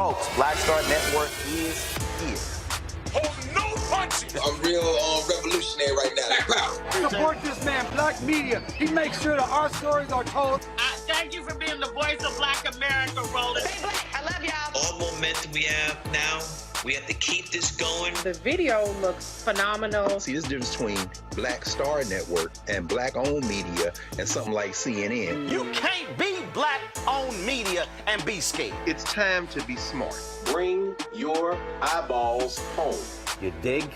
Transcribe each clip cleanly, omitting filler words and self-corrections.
Folks, Black Star Network is here. Hold no punches. I'm real revolutionary right now. Support this man, Black Media. He makes sure that our stories are told. Thank you for being the voice of Black America, Roland. Stay black. I love y'all. All momentum we have now, we have to keep this going. The video looks phenomenal. See, there's a difference between Black Star Network and Black-owned media and something like CNN. You can't be Black-owned media and be scared. It's time to be smart. Bring your eyeballs home. You dig?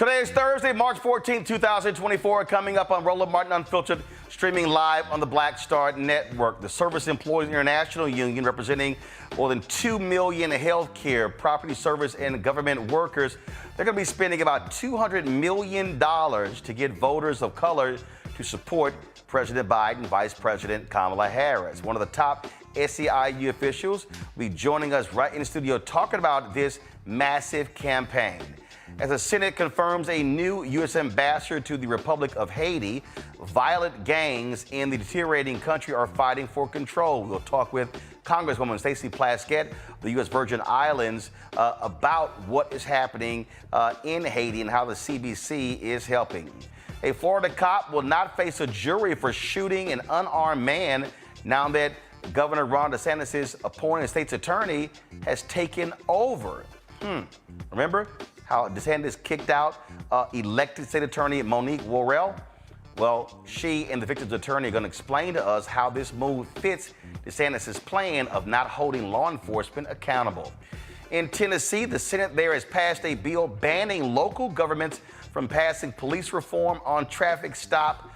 Today is Thursday, March 14, 2024. Coming up on Roland Martin Unfiltered, streaming live on the Black Star Network. The Service Employees International Union, representing more than 2 million healthcare, property service, and government workers, they're going to be spending about $200 million to get voters of color to support President Biden, Vice President Kamala Harris. One of the top SEIU officials will be joining us right in the studio talking about this massive campaign. As the Senate confirms a new U.S. ambassador to the Republic of Haiti, violent gangs in the deteriorating country are fighting for control. We'll talk with Congresswoman Stacey Plaskett of the U.S. Virgin Islands about what is happening in Haiti and how the CBC is helping. A Florida cop will not face a jury for shooting an unarmed man now that Governor Ron DeSantis-appointed state's attorney has taken over. Remember how DeSantis kicked out elected state attorney Monique Worrell? Well, she and the victim's attorney are going to explain to us how this move fits DeSantis' plan of not holding law enforcement accountable. In Tennessee, the Senate there has passed a bill banning local governments from passing police reform on traffic stop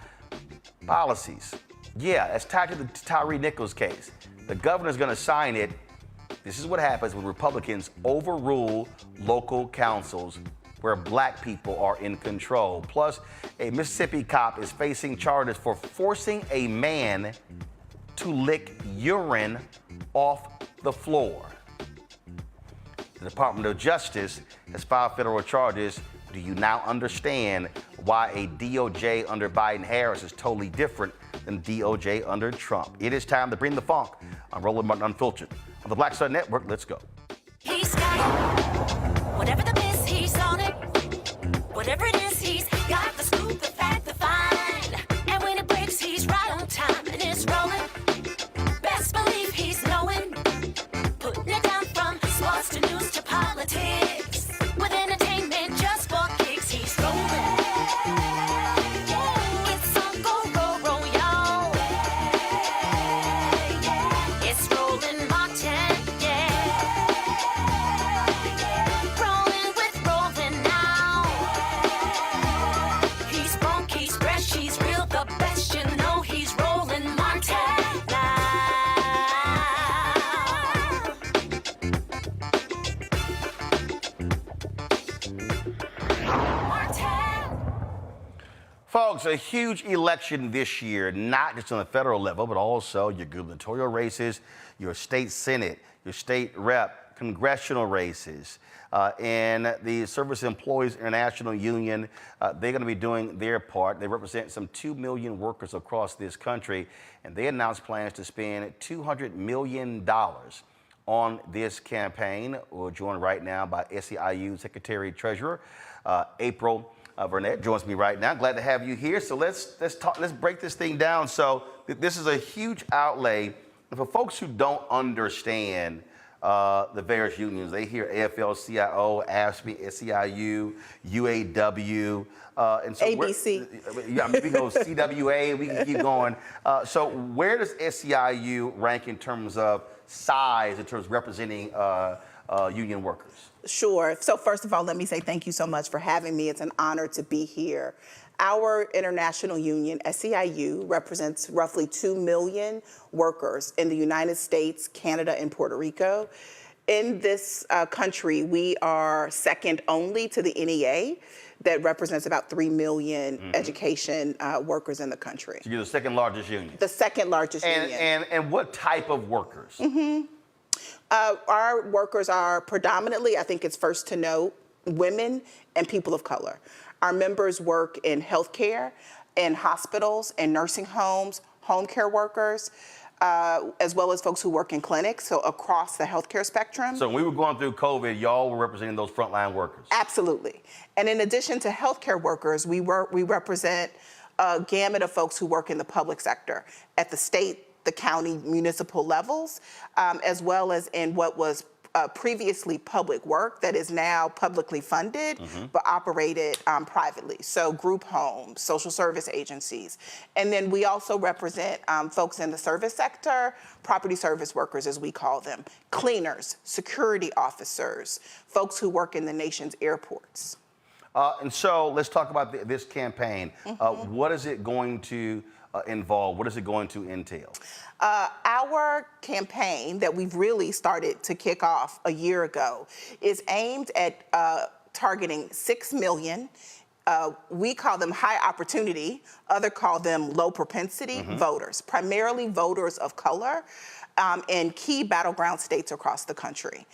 policies. Yeah, that's tied to the Tyree Nichols case. The governor's going to sign it. This is what happens when Republicans overrule local councils where black people are in control. Plus, a Mississippi cop is facing charges for forcing a man to lick urine off the floor. The Department of Justice has filed federal charges. Do you now understand why a DOJ under Biden-Harris is totally different than DOJ under Trump? It is time to bring the funk on Roland Martin Unfiltered. On the Black Star Network, let's go. He's got it. Whatever the miss, he's on it. Whatever it is, he's got the scoop, the fact, the find. And when it breaks, he's right on time and it's rolling. Best believe he's knowing. Putting it down from sports to news to politics. With entertainment just for kicks, he's rolling. It's on folks, a huge election this year, not just on the federal level, but also your gubernatorial races, your state senate, your state rep, congressional races. And the Service Employees International Union, they're going to be doing their part. They represent some 2 million workers across this country, and they announced plans to spend $200 million on this campaign. We're joined right now by SEIU Secretary Treasurer April Burnett joins me right now. Glad to have you here. So let's break this thing down. So this is a huge outlay. And for folks who don't understand the various unions, they hear AFL-CIO, AFSCME, SEIU, UAW, and so ABC. Yeah, we go CWA. We can keep going. So where does SEIU rank in terms of size, in terms of representing union workers? Sure. So first of all, let me say thank you so much for having me. It's an honor to be here. Our international union, SEIU, represents roughly 2 million workers in the United States, Canada, and Puerto Rico. In this country, we are second only to the NEA that represents about 3 million education workers in the country. So you're the second largest union? The second largest union. And what type of workers? Our workers are predominantly, I think it's first to note, women and people of color. Our members work in healthcare, in hospitals, in nursing homes, home care workers, as well as folks who work in clinics, so across the healthcare spectrum. So when we were going through COVID, y'all were representing those frontline workers? Absolutely. And in addition to healthcare workers, we represent a gamut of folks who work in the public sector at the state, the county, municipal levels, as well as in what was previously public work that is now publicly funded, but operated privately. So group homes, social service agencies. And then we also represent folks in the service sector, property service workers as we call them, cleaners, security officers, folks who work in the nation's airports. And so let's talk about this campaign. What is it going to involve? What is it going to entail? Our campaign that we've really started to kick off a year ago is aimed at targeting 6 million. We call them high opportunity, others call them low propensity voters, primarily voters of color in key battleground states across the country.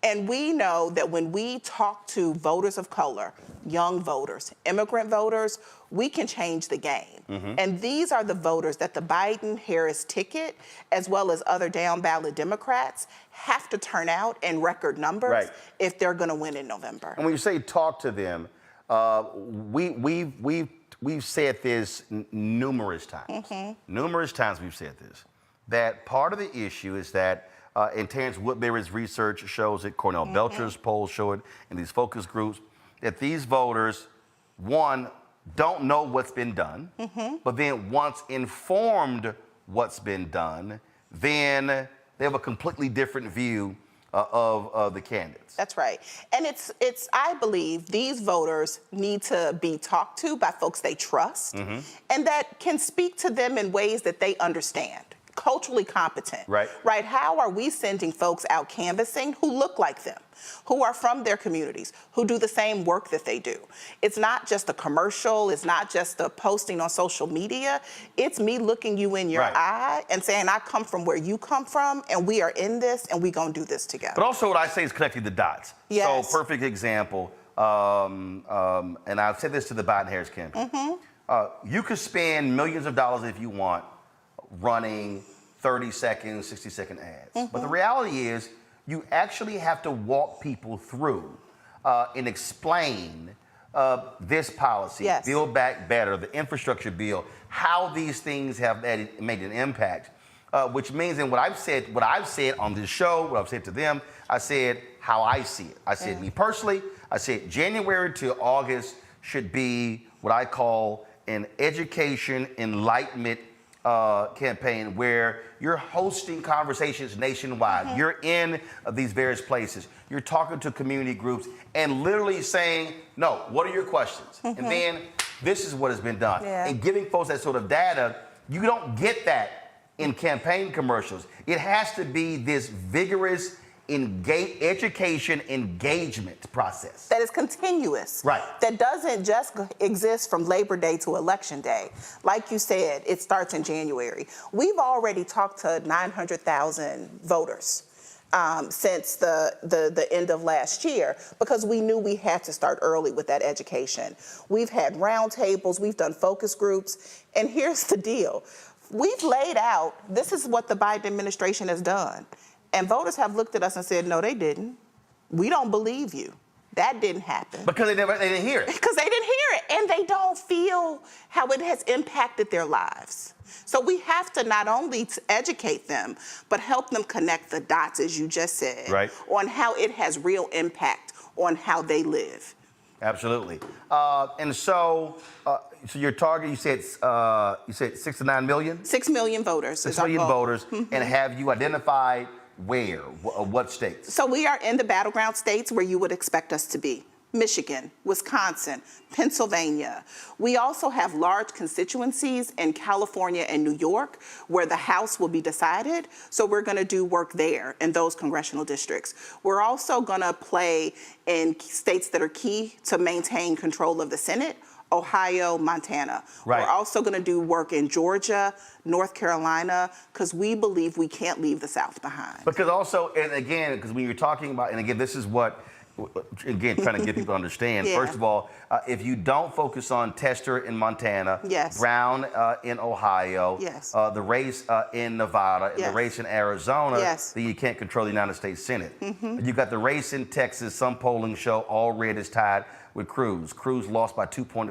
And we know that when we talk to voters of color, young voters, immigrant voters, we can change the game. And these are the voters that the Biden-Harris ticket, as well as other down-ballot Democrats, have to turn out in record numbers if they're going to win in November. And when you say talk to them, we've said this numerous times. Numerous times we've said this, that part of the issue is that and Terrence Woodbury's research shows it, Cornell Belcher's polls show it, and these focus groups, that these voters, one, don't know what's been done, but then once informed what's been done, then they have a completely different view of the candidates. That's right. And it's I believe these voters need to be talked to by folks they trust and that can speak to them in ways that they understand. Culturally competent. Right. How are we sending folks out canvassing who look like them, who are from their communities, who do the same work that they do? It's not just a commercial. It's not just a posting on social media. It's me looking you in your eye and saying, I come from where you come from, and we are in this, and we're going to do this together. But also what I say is connecting the dots. Yes. So perfect example, and I've said this to the Biden-Harris campaign. You could spend millions of dollars if you want running 30-second, 60-second ads. But the reality is you actually have to walk people through and explain this policy, Build Back Better, the infrastructure bill, how these things have made an impact, which means, and what I've said on this show, what I've said to them, I said how I see it. I said me personally, I said January to August should be what I call an education enlightenment campaign where you're hosting conversations nationwide. You're in these various places. You're talking to community groups and literally saying, no, what are your questions? And then this is what has been done. And giving folks that sort of data, you don't get that in campaign commercials. It has to be this vigorous, education engagement process. That is continuous. Right. That doesn't just exist from Labor Day to Election Day. Like you said, it starts in January. We've already talked to 900,000 voters since the end of last year because we knew we had to start early with that education. We've had roundtables, we've done focus groups, and here's the deal. We've laid out, this is what the Biden administration has done. And voters have looked at us and said, no, they didn't. We don't believe you. That didn't happen. Because they didn't hear it. Because they didn't hear it. And they don't feel how it has impacted their lives. So we have to not only educate them, but help them connect the dots, as you just said, right, on how it has real impact on how they live. Absolutely. And so your target, you said 6 to 9 million? 6 million voters. 6 million voters. Mm-hmm. And have you identified where, what states? So we are in the battleground states where you would expect us to be. Michigan, Wisconsin, Pennsylvania. We also have large constituencies in California and New York where the House will be decided. So we're going to do work there in those congressional districts. We're also going to play in states that are key to maintain control of the Senate. Ohio, Montana. Right. We're also going to do work in Georgia, North Carolina, because we believe we can't leave the South behind. Because also, and again, because when you're talking about, and again, this is what, again, trying to get people to understand. Yeah. First of all, if you don't focus on Tester in Montana, yes, Brown in Ohio, yes, the race in Nevada, yes, and the race in Arizona, yes, then you can't control the United States Senate. Mm-hmm. You've got the race in Texas. Some polling show all red is tied with Cruz. Cruz lost by won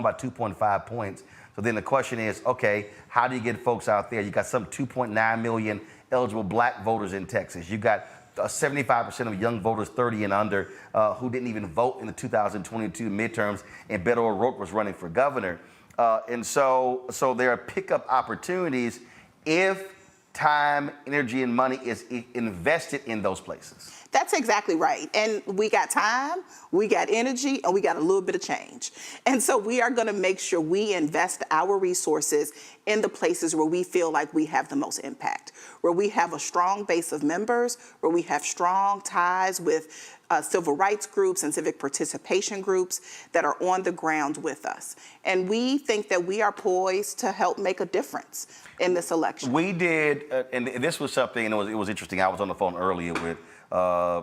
by 2.5 points. So then the question is, okay, how do you get folks out there? You got some 2.9 million eligible black voters in Texas. You got 75% of young voters 30 and under who didn't even vote in the 2022 midterms, and Beto O'Rourke was running for governor. And so there are pickup opportunities if time, energy, and money is invested in those places. That's exactly right. And we got time, we got energy, and we got a little bit of change. And so we are going to make sure we invest our resources in the places where we feel like we have the most impact, where we have a strong base of members, where we have strong ties with civil rights groups and civic participation groups that are on the ground with us. And we think that we are poised to help make a difference in this election. We did, and this was something, and it was interesting. I was on the phone earlier with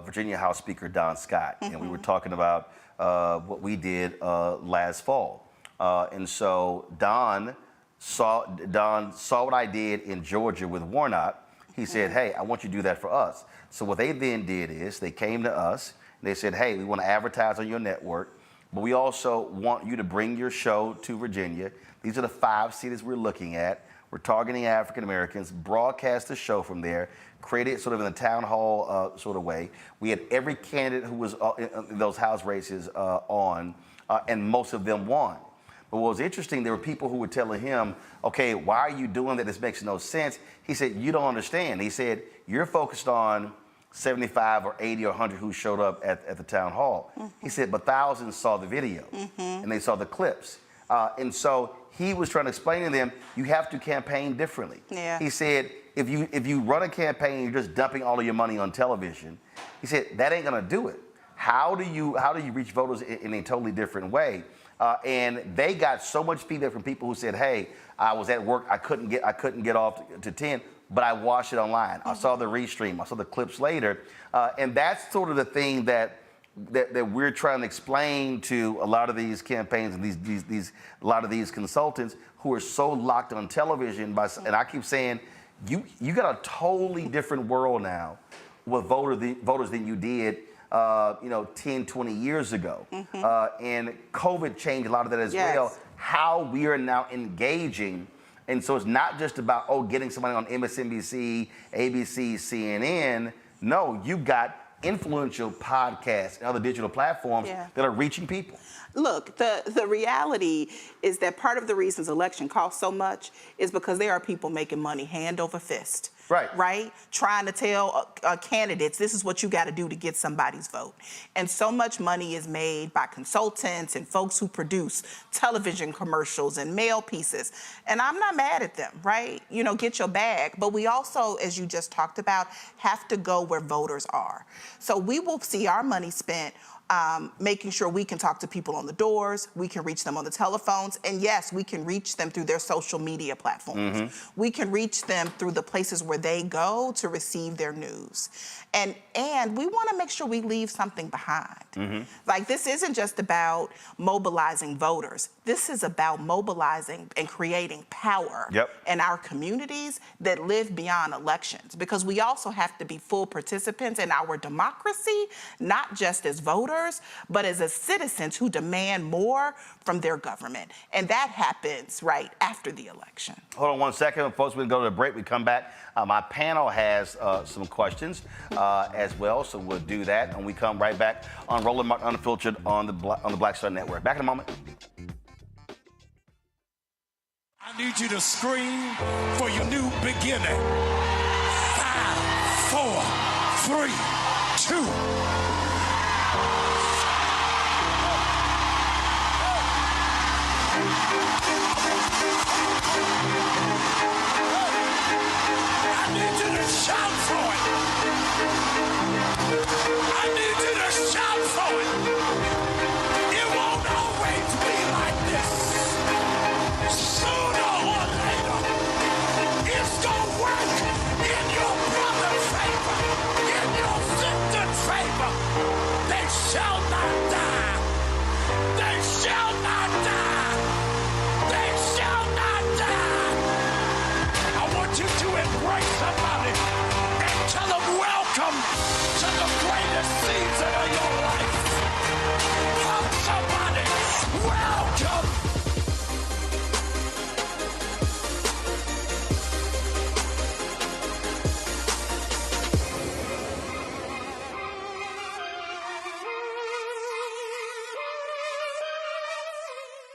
Virginia House Speaker Don Scott, mm-hmm, and we were talking about what we did last fall. And so Don saw what I did in Georgia with Warnock. He said, hey, I want you to do that for us. So what they then did is they came to us and they said, hey, we want to advertise on your network, but we also want you to bring your show to Virginia. These are the 5 cities we're looking at. We're targeting African Americans, broadcast the show from there, create it sort of in a town hall sort of way. We had every candidate who was in those House races on, and most of them won. But what was interesting, there were people who were telling him, okay, why are you doing that? This makes no sense. He said, you don't understand. He said, you're focused on 75 or 80 or 100 who showed up at the town hall. Mm-hmm. He said, but thousands saw the video, mm-hmm, and they saw the clips. And so he was trying to explain to them, you have to campaign differently. Yeah. He said, if you run a campaign, you're just dumping all of your money on television. He said, that ain't gonna do it. How do you reach voters in a totally different way? And they got so much feedback from people who said, hey, I was at work, I couldn't get off to Tenn, but I watched it online. Mm-hmm. I saw the restream, I saw the clips later. And that's sort of the thing that we're trying to explain to a lot of these campaigns and a lot of these consultants who are so locked on television. And I keep saying, you got a totally different world now with voters than you did 10, 20 years ago. Mm-hmm. And COVID changed a lot of that as yes, well, how we are now engaging. And so it's not just about, getting somebody on MSNBC, ABC, CNN. No, you've got influential podcasts and other digital platforms, yeah, that are reaching people. Look, the reality is that part of the reasons election costs so much is because there are people making money hand over fist Right? Trying to tell candidates, this is what you got to do to get somebody's vote. And so much money is made by consultants and folks who produce television commercials and mail pieces. And I'm not mad at them, right? You know, get your bag. But we also, as you just talked about, have to go where voters are. So we will see our money spent making sure we can talk to people on the doors, we can reach them on the telephones, and yes, we can reach them through their social media platforms. We can reach them through the places where they go to receive their news. And we want to make sure we leave something behind. Like, this isn't just about mobilizing voters. This is about mobilizing and creating power in our communities that live beyond elections, because we also have to be full participants in our democracy, not just as voters, but as citizens who demand more from their government. And that happens right after the election. Hold on one second, folks. We'll go to the break. We come back. My panel has some questions as well, so we'll do that. And we come right back on Roland Martin Unfiltered on the Black Star Network. Back in a moment. I need you to scream for your new beginning. 5, 4, 3, 2. I need you to shout for it. I need you to shout for it. It won't always be like this. Sooner or later, it's gonna work in your brother's favor, in your sister's favor. They shall not die. They shall not die. They shall not die. I want you to embrace somebody and tell them welcome to the greatest season of your life. Hug somebody, welcome.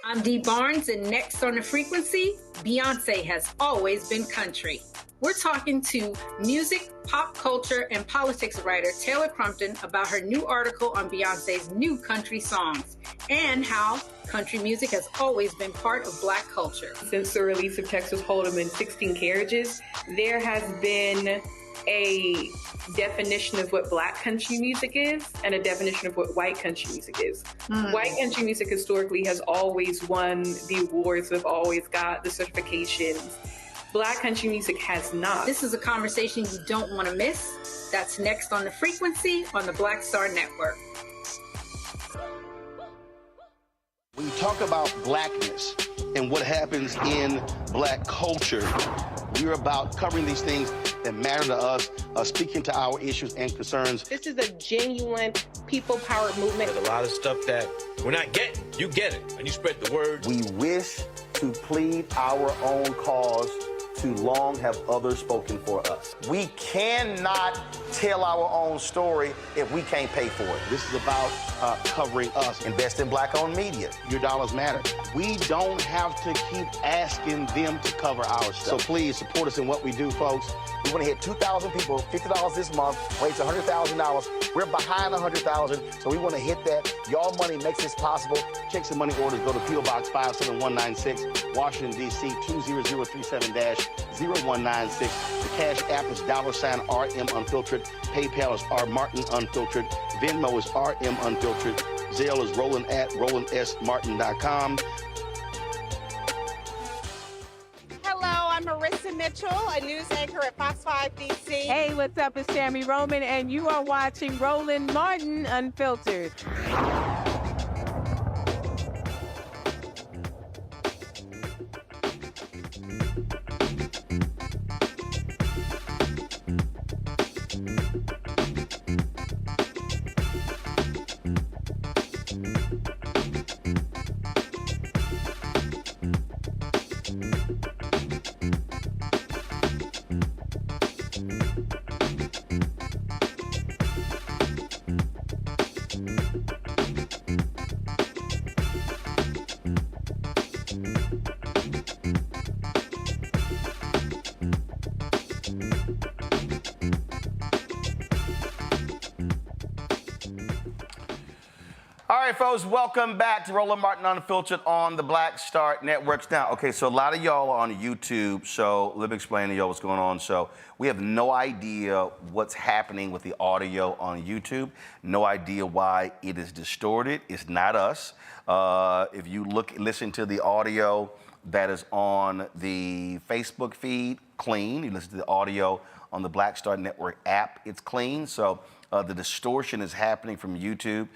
I'm Dee Barnes, and next on the frequency, Beyonce has always been country. We're talking to music, pop culture, and politics writer Taylor Crumpton about her new article on Beyonce's new country songs and how country music has always been part of Black culture. Since the release of Texas Hold'em and 16 Carriages, there has been a definition of what Black country music is and a definition of what white country music is. White country music historically has always won the awards, have always got the certifications. Black country music has not. This is a conversation you don't want to miss. That's next on the frequency on the Black Star Network. When you talk about blackness and what happens in Black culture, we're about covering these things that matter to us, speaking to our issues and concerns. This is a genuine people-powered movement. There's a lot of stuff that we're not getting. You get it, and you spread the word. We wish to plead our own cause. Too long have others spoken for us. We cannot tell our own story if we can't pay for it. This is about covering us. Invest in Black-owned media. Your dollars matter. We don't have to keep asking them to cover our stuff. So please support us in what we do, folks. We want to hit 2,000 people, $50 this month, raise $100,000. We're behind 100,000, so we want to hit that. Y'all money makes this possible. Check some money orders. Go to P.O. Box 57196, Washington, D.C. 20037-0196. The Cash App is $RM Unfiltered. PayPal is R Martin Unfiltered. Venmo is RM Unfiltered. Zelle is Roland at RolandSMartin.com. Hello, I'm Marissa Mitchell, a news anchor at Fox 5 DC. Hey, what's up? It's Tammy Roman, and you are watching Roland Martin Unfiltered. right, folks, welcome back to Roland Martin Unfiltered on the Black Star Networks. Now, okay, so a lot of y'all are on YouTube, so let me explain to y'all what's going on. So we have no idea what's happening with the audio on YouTube, no idea why it is distorted. It's not us. If you listen to the audio that is on the Facebook feed, clean. You listen to the audio on the Black Star Network app, it's clean. So the distortion is happening from YouTube.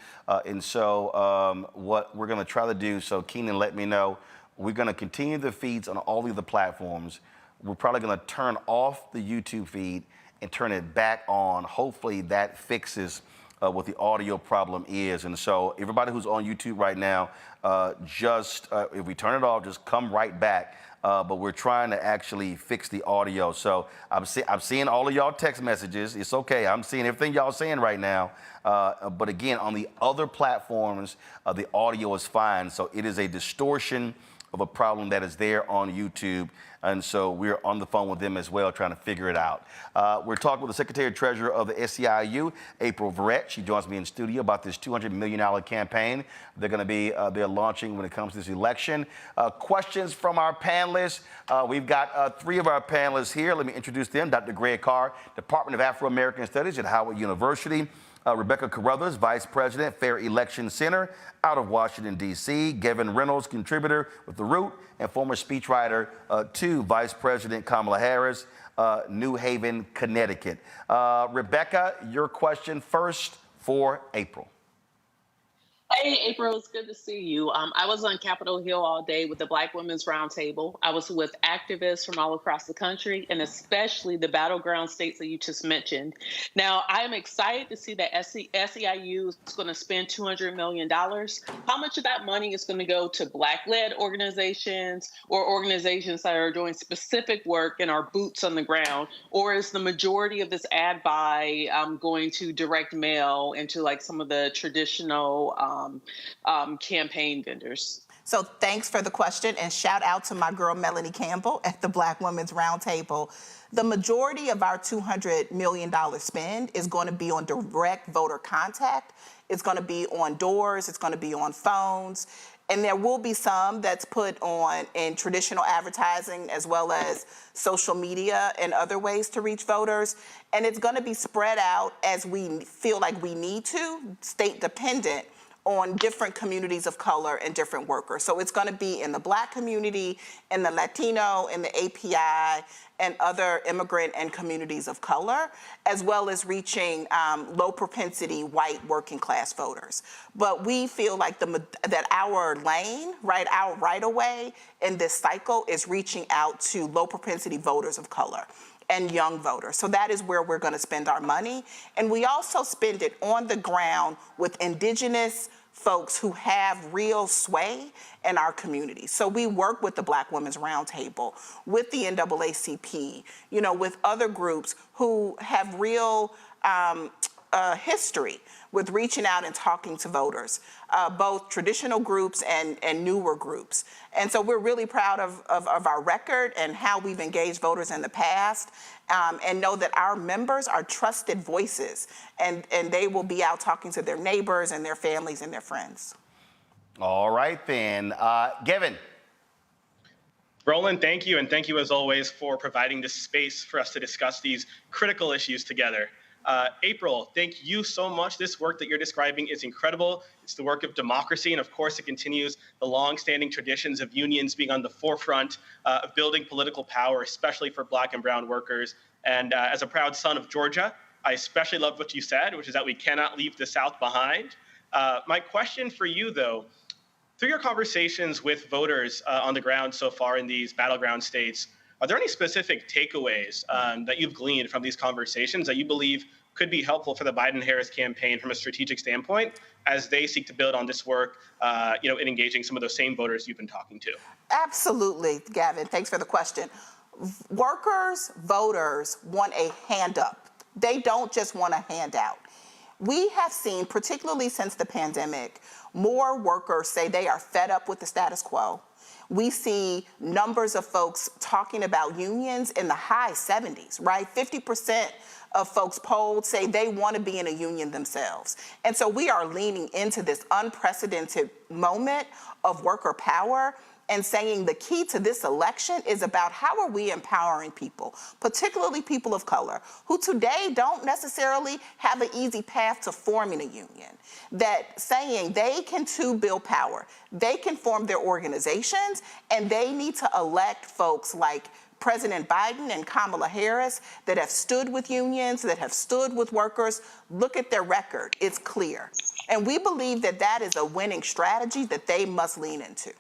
And so what we're gonna try to do, so Keenan let me know, we're gonna continue the feeds on all the other platforms. We're probably gonna turn off the YouTube feed and turn it back on. Hopefully that fixes what the audio problem is. And so everybody who's on YouTube right now, if we turn it off, just come right back. But we're trying to actually fix the audio. So I'm seeing all of y'all text messages. It's okay. I'm seeing everything y'all saying right now. But again, on the other platforms, the audio is fine. So it is a distortion of a problem that is there on YouTube. And so we're on the phone with them as well, trying to figure it out. We're talking with the Secretary Treasurer of the SEIU, April Verrett. She joins me in studio about this $200 million campaign they're going to be they're launching when it comes to this election. Questions from our panelists. We've got three of our panelists here. Let me introduce them. Dr. Greg Carr, Department of Afro-American Studies at Howard University. Rebecca Carruthers, Vice President, Fair Election Center out of Washington, D.C. Gavin Reynolds, contributor with The Root and former speechwriter to Vice President Kamala Harris, New Haven, Connecticut. Rebecca, your question first for April. Hey, April, it's good to see you. I was on Capitol Hill all day with the Black Women's Roundtable. I was with activists from all across the country, and especially the battleground states that you just mentioned. Now, I am excited to see that SEIU is going to spend $200 million. How much of that money is going to go to Black-led organizations or organizations that are doing specific work and are boots on the ground? Or is the majority of this ad buy going to direct mail and to like some of the traditional campaign vendors? So thanks for the question, and shout out to my girl Melanie Campbell at the Black Women's Roundtable. The majority of our $200 million spend is going to be on direct voter contact. It's going to be on doors. It's going to be on phones. And there will be some that's put on in traditional advertising as well as social media and other ways to reach voters. And it's going to be spread out as we feel like we need to, state dependent, on different communities of color and different workers. So it's going to be in the Black community, in the Latino, in the API, and other immigrant and communities of color, as well as reaching low propensity white working class voters. But we feel like that our lane, our right of way in this cycle is reaching out to low propensity voters of color and young voters. So that is where we're going to spend our money. And we also spend it on the ground with indigenous folks who have real sway in our community. So we work with the Black Women's Roundtable, with the NAACP, with other groups who have real history with reaching out and talking to voters, both traditional groups and newer groups. And so we're really proud of our record and how we've engaged voters in the past, and know that our members are trusted voices, and they will be out talking to their neighbors and their families and their friends. All right, then. Gavin. Roland, thank you, and thank you as always for providing this space for us to discuss these critical issues together. April, thank you so much. This work that you're describing is incredible. It's the work of democracy, and of course it continues the long-standing traditions of unions being on the forefront of building political power, especially for Black and brown workers. And as a proud son of Georgia, I especially loved what you said, which is that we cannot leave the South behind. My question for you, though, through your conversations with voters on the ground so far in these battleground states, are there any specific takeaways that you've gleaned from these conversations that you believe could be helpful for the Biden-Harris campaign from a strategic standpoint as they seek to build on this work, in engaging some of those same voters you've been talking to? Absolutely, Gavin. Thanks for the question. Workers, voters want a hand up. They don't just want a handout. We have seen, particularly since the pandemic, more workers say they are fed up with the status quo. We see numbers of folks talking about unions in the high 70s, right? 50% of folks polled say they want to be in a union themselves. And so we are leaning into this unprecedented moment of worker power and saying the key to this election is about how are we empowering people, particularly people of color, who today don't necessarily have an easy path to forming a union. That saying they can too build power, they can form their organizations, and they need to elect folks like President Biden and Kamala Harris that have stood with unions, that have stood with workers. Look at their record, it's clear. And we believe that that is a winning strategy that they must lean into.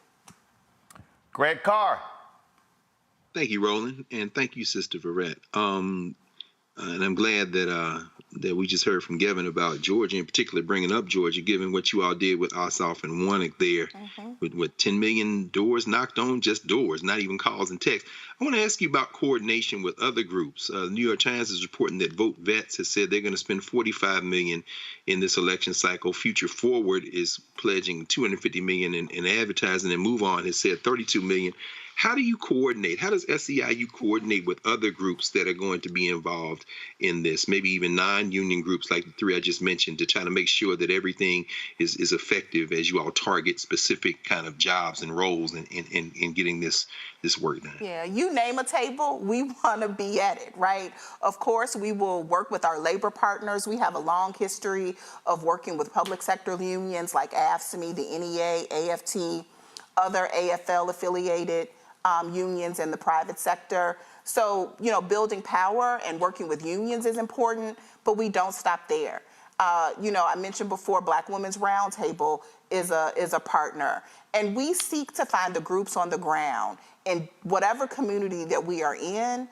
Greg Carr. Thank you, Roland, and thank you, Sister Verrett. And I'm glad that that we just heard from Gavin about Georgia, in particular bringing up Georgia, given what you all did with Ossoff and Warnock there, with 10 million doors knocked on, just doors, not even calls and texts. I want to ask you about coordination with other groups. The New York Times is reporting that Vote Vets has said they're going to spend $45 million in this election cycle. Future Forward is pledging $250 million in advertising, and Move On has said $32 million. How do you coordinate? How does SEIU coordinate with other groups that are going to be involved in this, maybe even non-union groups like the three I just mentioned, to try to make sure that everything is effective as you all target specific kind of jobs and roles in getting this work done? Yeah, you name a table, we want to be at it, right? Of course, we will work with our labor partners. We have a long history of working with public sector unions like AFSCME, the NEA, AFT, other AFL-affiliated unions in the private sector. So, you know, building power and working with unions is important, but we don't stop there. You know, I mentioned before, Black Women's Roundtable is a partner, and we seek to find the groups on the ground in whatever community that we are in,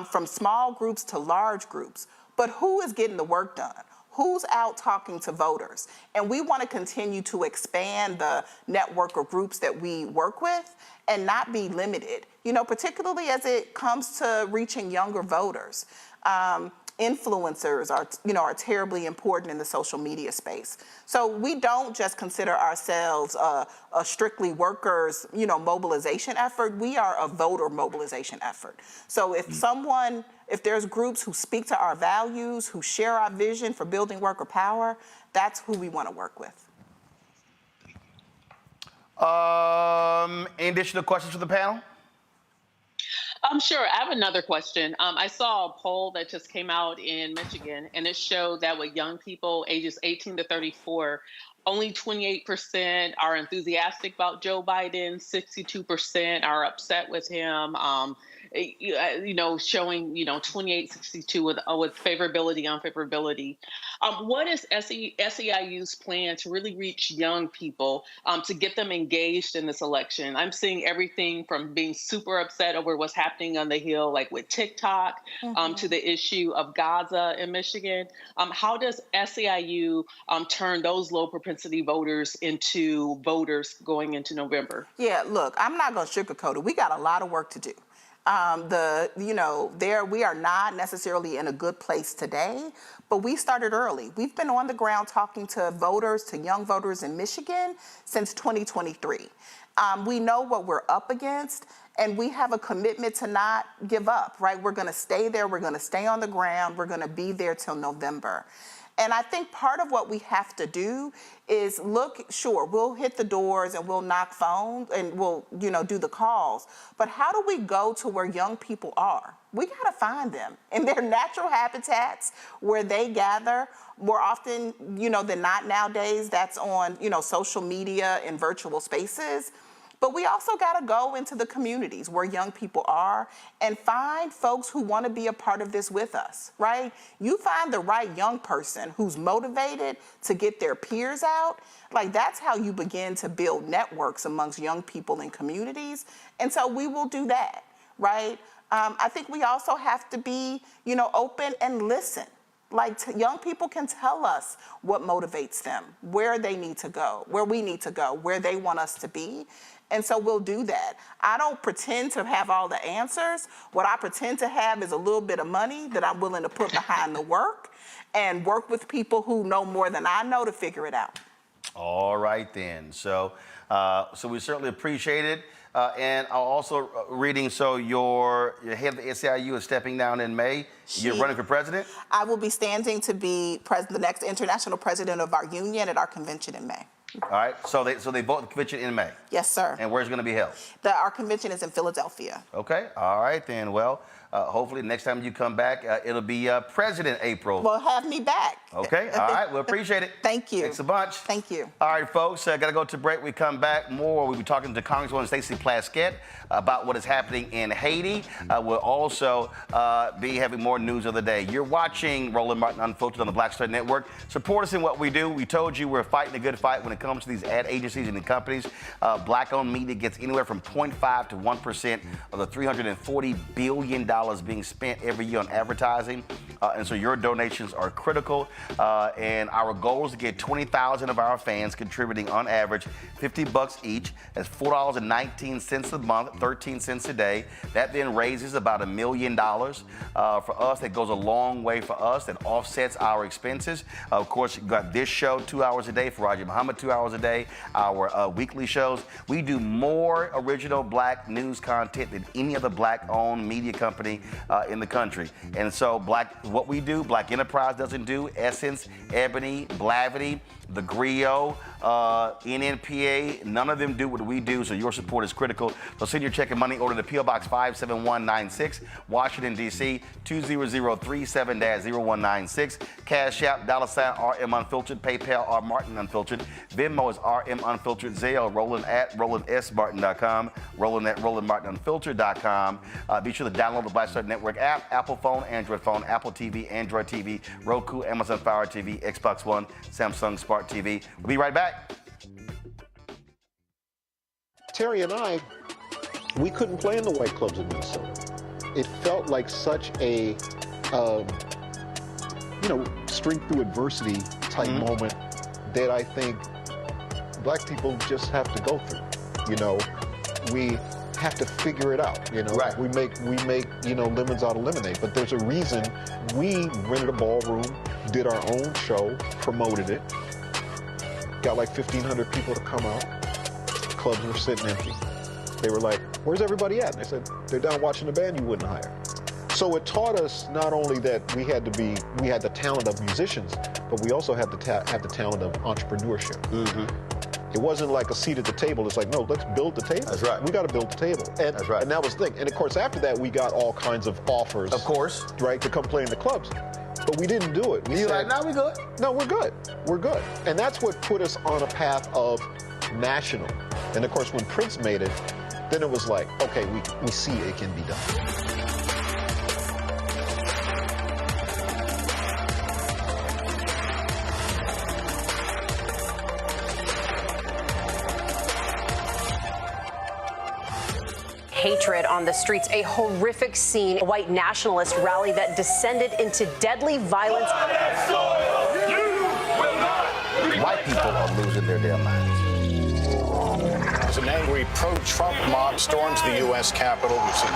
from small groups to large groups. But who is getting the work done? Who's out talking to voters? And we want to continue to expand the network of groups that we work with and not be limited, you know, particularly as it comes to reaching younger voters. Influencers are terribly important in the social media space. So we don't just consider ourselves a strictly workers, mobilization effort. We are a voter mobilization effort. So if there's groups who speak to our values, who share our vision for building worker power, that's who we want to work with. Any additional questions for the panel? Sure. I have another question. I saw a poll that just came out in Michigan, and it showed that with young people ages 18 to 34, only 28% are enthusiastic about Joe Biden, 62% are upset with him, showing, 28-62 with favorability, unfavorability. What is SEIU's plan to really reach young people, to get them engaged in this election? I'm seeing everything from being super upset over what's happening on the Hill, like with TikTok, to the issue of Gaza in Michigan. How does SEIU turn those low propensity voters into voters going into November? Yeah, look, I'm not going to sugarcoat it. We got a lot of work to do. We are not necessarily in a good place today, but we started early. We've been on the ground talking to voters, to young voters in Michigan since 2023. We know what we're up against, and we have a commitment to not give up, right? We're going to stay there. We're going to stay on the ground. We're going to be there till November. And I think part of what we have to do is we'll hit the doors and we'll knock phones and we'll, do the calls. But how do we go to where young people are? We got to find them in their natural habitats where they gather. More often, than not nowadays, that's on, social media and virtual spaces. But we also got to go into the communities where young people are and find folks who want to be a part of this with us, right? You find the right young person who's motivated to get their peers out. Like, that's how you begin to build networks amongst young people in communities. And so we will do that, right? I think we also have to be, open and listen. Like, young people can tell us what motivates them, where they need to go, where we need to go, where they want us to be. And so we'll do that. I don't pretend to have all the answers. What I pretend to have is a little bit of money that I'm willing to put behind the work and work with people who know more than I know to figure it out. All right, then. So we certainly appreciate it. And I'm also reading, so your head of the SEIU is stepping down in May. You're running for president? I will be standing to be the next international president of our union at our convention in May. All right, so they vote the convention in May? Yes, sir. And where's it going to be held? Our convention is in Philadelphia. Okay, all right then. Well, hopefully next time you come back, it'll be President April. Well, have me back. Okay, all right, we appreciate it. Thank you. Thanks a bunch. Thank you. All right, folks, got to go to break. We come back more. We'll be talking to Congresswoman Stacey Plaskett about what is happening in Haiti. We'll also be having more news of the day. You're watching Roland Martin Unfiltered on the Black Star Network. Support us in what we do. We told you we're fighting a good fight when it comes to these ad agencies and the companies. Black-owned media gets anywhere from 0.5 to 1% of the $340 billion being spent every year on advertising. And so your donations are critical. And our goal is to get 20,000 of our fans contributing on average $50 each. That's $4.19 a month, 13 cents a day. That then raises about $1 million for us. That goes a long way for us. That offsets our expenses. Of course, you got this show 2 hours a day, for Raji Muhammad 2 hours a day, our weekly shows. We do more original black news content than any other black-owned media company in the country. And so what we do, Black Enterprise doesn't do, Essence, Ebony, Blavity, The Griot, NNPA, none of them do what we do, so your support is critical. So send your check and money order to P.O. Box 57196, Washington, D.C., 20037-0196. Cash App, $RM Unfiltered, PayPal, R Martin Unfiltered, Venmo is RM Unfiltered, Zelle, Roland at RolandSMartin.com, Roland at RolandMartinUnfiltered.com. Be sure to download the Black Star Network app, Apple phone, Android phone, Apple TV, Android TV, Roku, Amazon Fire TV, Xbox One, Samsung Smart TV. We'll be right back. Terry and I, we couldn't play in the white clubs in Minnesota. It felt like such a, strength through adversity type moment that I think black people just have to go through. We have to figure it out. Right. We make lemons out of lemonade. But there's a reason we rented a ballroom, did our own show, promoted it, got like 1,500 people to come out. Clubs were sitting empty. They were like, "Where's everybody at?" And I said, "They're down watching the band you wouldn't hire." So it taught us not only that we had the talent of musicians, but we also had to have the talent of entrepreneurship. It wasn't like a seat at the table. It's like, no, let's build the table. That's right. We got to build the table. And, that's right. And that was the thing. And of course, after that, we got all kinds of offers. Of course. Right, to come play in the clubs. But we didn't do it. You're like, no, we're good. No, we're good. We're good. And that's what put us on a path of national. And of course, when Prince made it, then it was like, okay, we see it can be done. Hatred on the streets, a horrific scene, a white nationalist rally that descended into deadly violence. White people are losing their damn minds. As an angry pro-Trump mob storms the U.S. Capitol, we've seen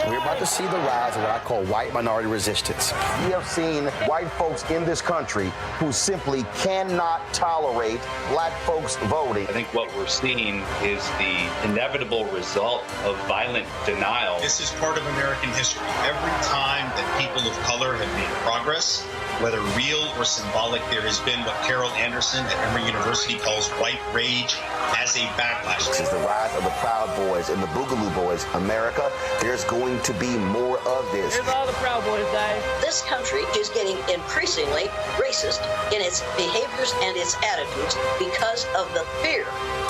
We're about to see the rise of what I call white minority resistance. We have seen white folks in this country who simply cannot tolerate black folks voting. I think what we're seeing is the inevitable result of violent denial. This is part of American history. Every time that people of color have made progress, whether real or symbolic, there has been what Carol Anderson at Emory University calls white rage as a backlash. This is the rise of the Proud Boys and the Boogaloo Boys. America, there's going to be more of this. Here's all the Proud Boys, Dave. This country is getting increasingly racist in its behaviors and its attitudes because of the fear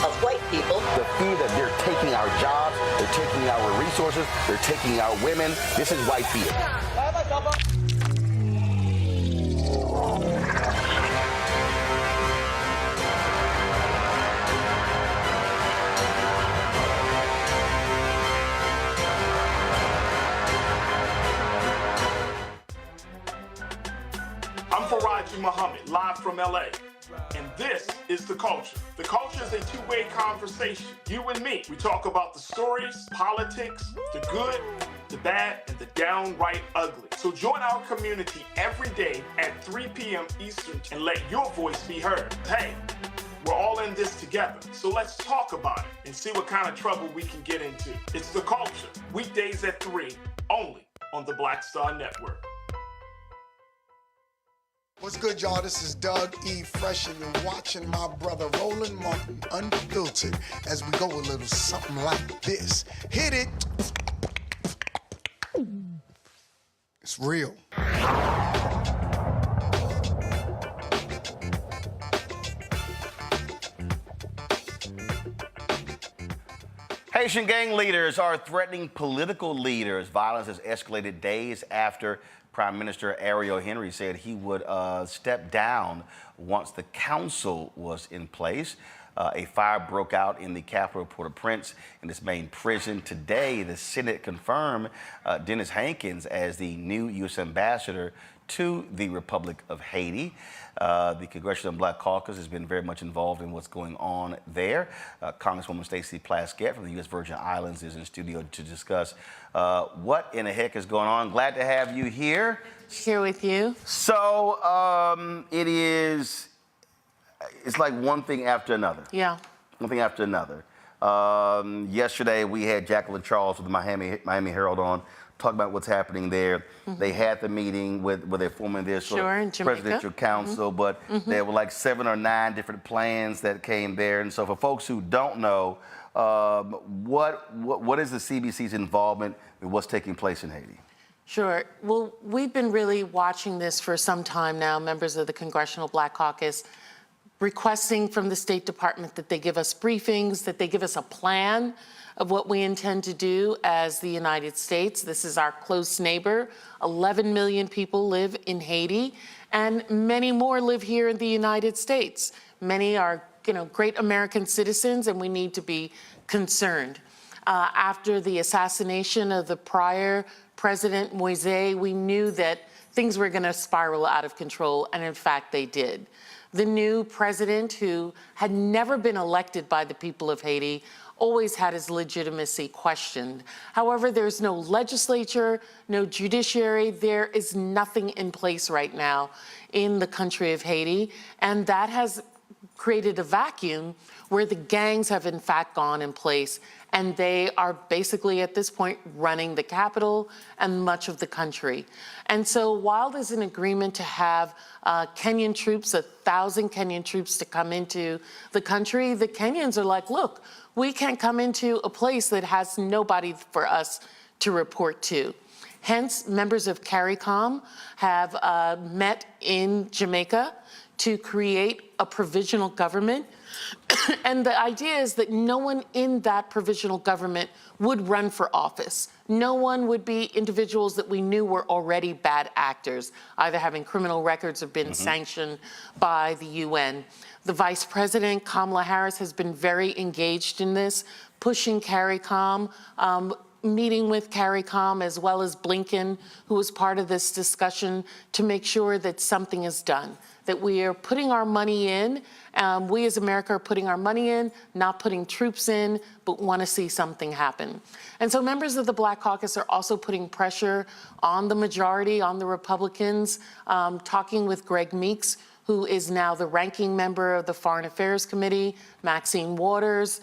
of white people. The fear that they're taking our jobs, they're taking our resources, they're taking our women. This is white fear. I'm Faraji Muhammad, live from LA. And this is The Culture. The Culture is a two-way conversation. You and me. We talk about the stories, politics, the good, the bad, and the downright ugly. So join our community every day at 3 p.m. Eastern and let your voice be heard. Hey, We're all in this together. So let's talk about it and see what kind of trouble we can get into. It's The Culture, weekdays at 3, only on the Black Star Network. What's good, y'all? This is Doug E. Fresh, and you're watching my brother Roland Martin Unfiltered as we go a little something like this. Hit it. It's real. Haitian gang leaders are threatening political leaders. Violence has escalated days after Prime Minister Ariel Henry said he would step down once the council was in place. A fire broke out in the capital of Port-au-Prince in its main prison. Today, the Senate confirmed Dennis Hankins as the new U.S. ambassador to the Republic of Haiti. The Congressional Black Caucus has been very much involved in what's going on there. Congresswoman Stacey Plaskett from the U.S. Virgin Islands is in studio to discuss what in the heck is going on. Glad to have you here. Here with you. So it's like one thing after another. Yeah. One thing after another. Yesterday we had Jacqueline Charles with the Miami Herald on, talk about what's happening there. Mm-hmm. They had the meeting where they're forming this presidential council, but there were like 7 or 9 different plans that came there. And so for folks who don't know, what is the CBC's involvement in what's taking place in Haiti? Sure. Well, we've been really watching this for some time now, members of the Congressional Black Caucus, requesting from the State Department that they give us briefings, that they give us a plan of what we intend to do as the United States. This is our close neighbor. 11 million people live in Haiti, and many more live here in the United States. Many are, great American citizens, and we need to be concerned. After the assassination of the prior President Moise, we knew that things were going to spiral out of control, and in fact, they did. The new president, who had never been elected by the people of Haiti, always had his legitimacy questioned. However, there's no legislature, no judiciary. There is nothing in place right now in the country of Haiti, and that has created a vacuum where the gangs have in fact gone in place, and they are basically at this point running the capital and much of the country. And so while there's an agreement to have Kenyan troops, 1,000 Kenyan troops to come into the country, the Kenyans are like, look, we can't come into a place that has nobody for us to report to. Hence, members of CARICOM have met in Jamaica to create a provisional government. And the idea is that no one in that provisional government would run for office. No one would be individuals that we knew were already bad actors, either having criminal records or been sanctioned by the UN. The Vice President, Kamala Harris, has been very engaged in this, pushing CARICOM, meeting with CARICOM, as well as Blinken, who was part of this discussion, to make sure that something is done, that we are putting our money in. We as America are putting our money in, not putting troops in, but want to see something happen. And so members of the Black Caucus are also putting pressure on the majority, on the Republicans, talking with Greg Meeks, who is now the ranking member of the Foreign Affairs Committee, Maxine Waters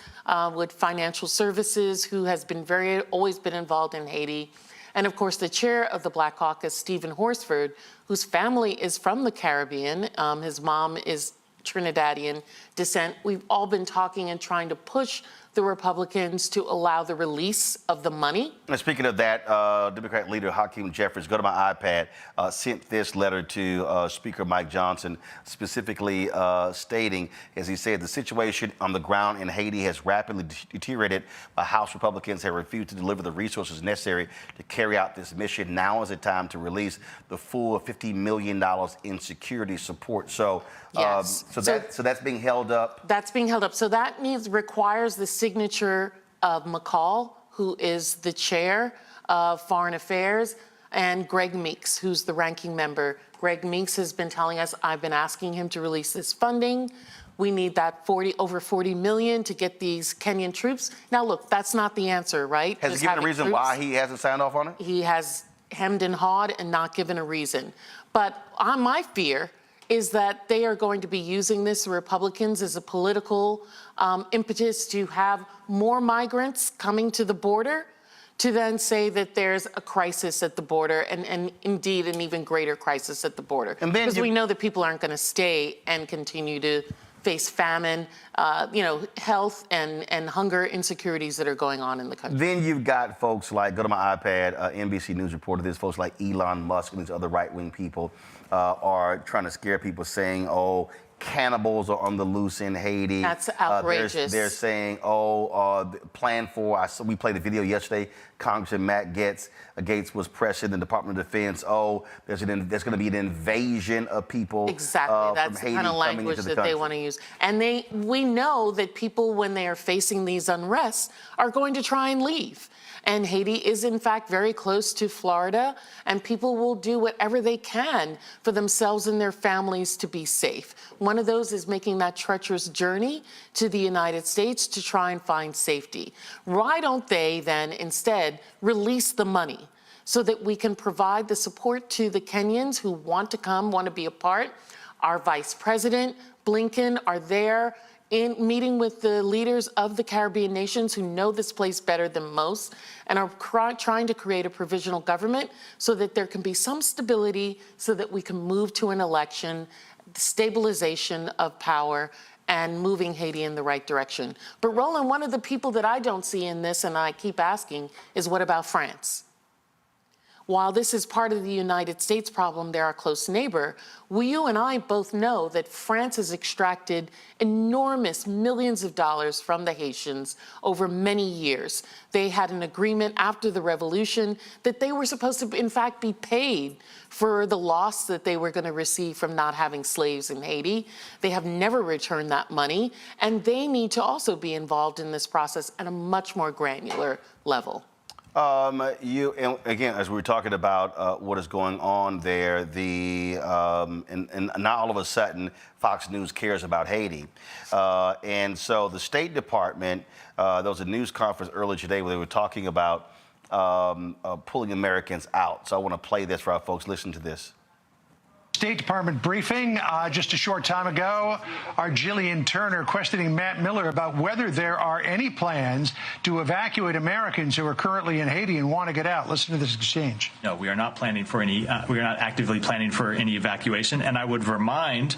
with Financial Services, who has been always been involved in Haiti. And of course, the chair of the Black Caucus, Stephen Horsford, whose family is from the Caribbean. His mom is Trinidadian descent. We've all been talking and trying to push the Republicans to allow the release of the money. And speaking of that, Democrat leader Hakeem Jeffries, go to my iPad, sent this letter to Speaker Mike Johnson, specifically stating, as he said, the situation on the ground in Haiti has rapidly deteriorated. House Republicans have refused to deliver the resources necessary to carry out this mission. Now is the time to release the full $50 million in security support. So, Yes. So that's being held up. That's being held up. So that requires the signature of McCall, who is the chair of Foreign Affairs, and Greg Meeks, who's the ranking member. Greg Meeks has been telling us, I've been asking him to release this funding. We need that over 40 million to get these Kenyan troops. Now, look, that's not the answer, right? Has he given a reason why he hasn't signed off on it? He has hemmed and hawed and not given a reason. But my fear is that they are going to be using this, the Republicans, as a political impetus to have more migrants coming to the border, to then say that there's a crisis at the border, and indeed an even greater crisis at the border. Because we know that people aren't going to stay and continue to face famine, health and hunger insecurities that are going on in the country. Then you've got folks like, go to my iPad, NBC News reported this, folks like Elon Musk and these other right-wing people are trying to scare people, saying, oh, cannibals are on the loose in Haiti. That's outrageous. They're saying, plan for, we played a video yesterday, Congressman Matt Gaetz was pressured in the Department of Defense. There's going to be an invasion of people exactly. That's from Haiti the kind of language that they want to use. And we know that people, when they are facing these unrests, are going to try and leave. And Haiti is, in fact, very close to Florida, and people will do whatever they can for themselves and their families to be safe. One of those is making that treacherous journey to the United States to try and find safety. Why don't they then instead release the money so that we can provide the support to the Kenyans who want to come, want to be a part? Our Vice President, Blinken, are there in meeting with the leaders of the Caribbean nations who know this place better than most, and are trying to create a provisional government so that there can be some stability, so that we can move to an election, stabilization of power, and moving Haiti in the right direction. But Roland, one of the people that I don't see in this, and I keep asking, is what about France? While this is part of the United States problem, they're our close neighbor. You and I both know that France has extracted enormous millions of dollars from the Haitians over many years. They had an agreement after the revolution that they were supposed to, in fact, be paid for the loss that they were going to receive from not having slaves in Haiti. They have never returned that money, and they need to also be involved in this process at a much more granular level. And again, as we were talking about what is going on there, and now all of a sudden, Fox News cares about Haiti. And so the State Department, there was a news conference earlier today where they were talking about pulling Americans out. So I want to play this for our folks. Listen to this. State Department briefing just a short time ago. Our Jillian Turner questioning Matt Miller about whether there are any plans to evacuate Americans who are currently in Haiti and want to get out. Listen to this exchange. No, we are not planning for any. We are not actively planning for any evacuation. And I would remind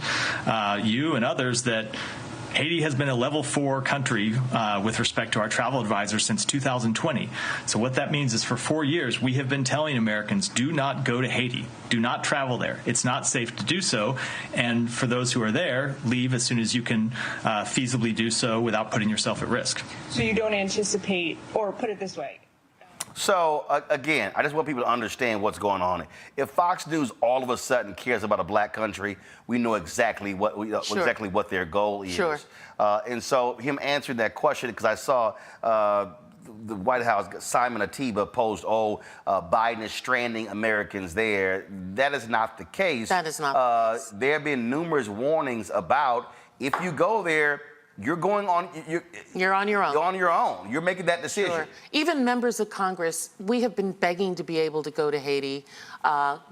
you and others that Haiti has been a level 4 country with respect to our travel advisors since 2020. So what that means is for 4 years, we have been telling Americans, do not go to Haiti. Do not travel there. It's not safe to do so. And for those who are there, leave as soon as you can feasibly do so without putting yourself at risk. So you don't anticipate, or put it this way. So, again, I just want people to understand what's going on. If Fox News all of a sudden cares about a black country, we know exactly what exactly what their goal is. Sure. And so him answering that question, because I saw the White House, Simon Atiba posed, Biden is stranding Americans there. That is not the case. That is not the case. There have been numerous warnings about if you go there, you're going on. You're on your own. You're on your own. You're making that decision. Sure. Even members of Congress, we have been begging to be able to go to Haiti.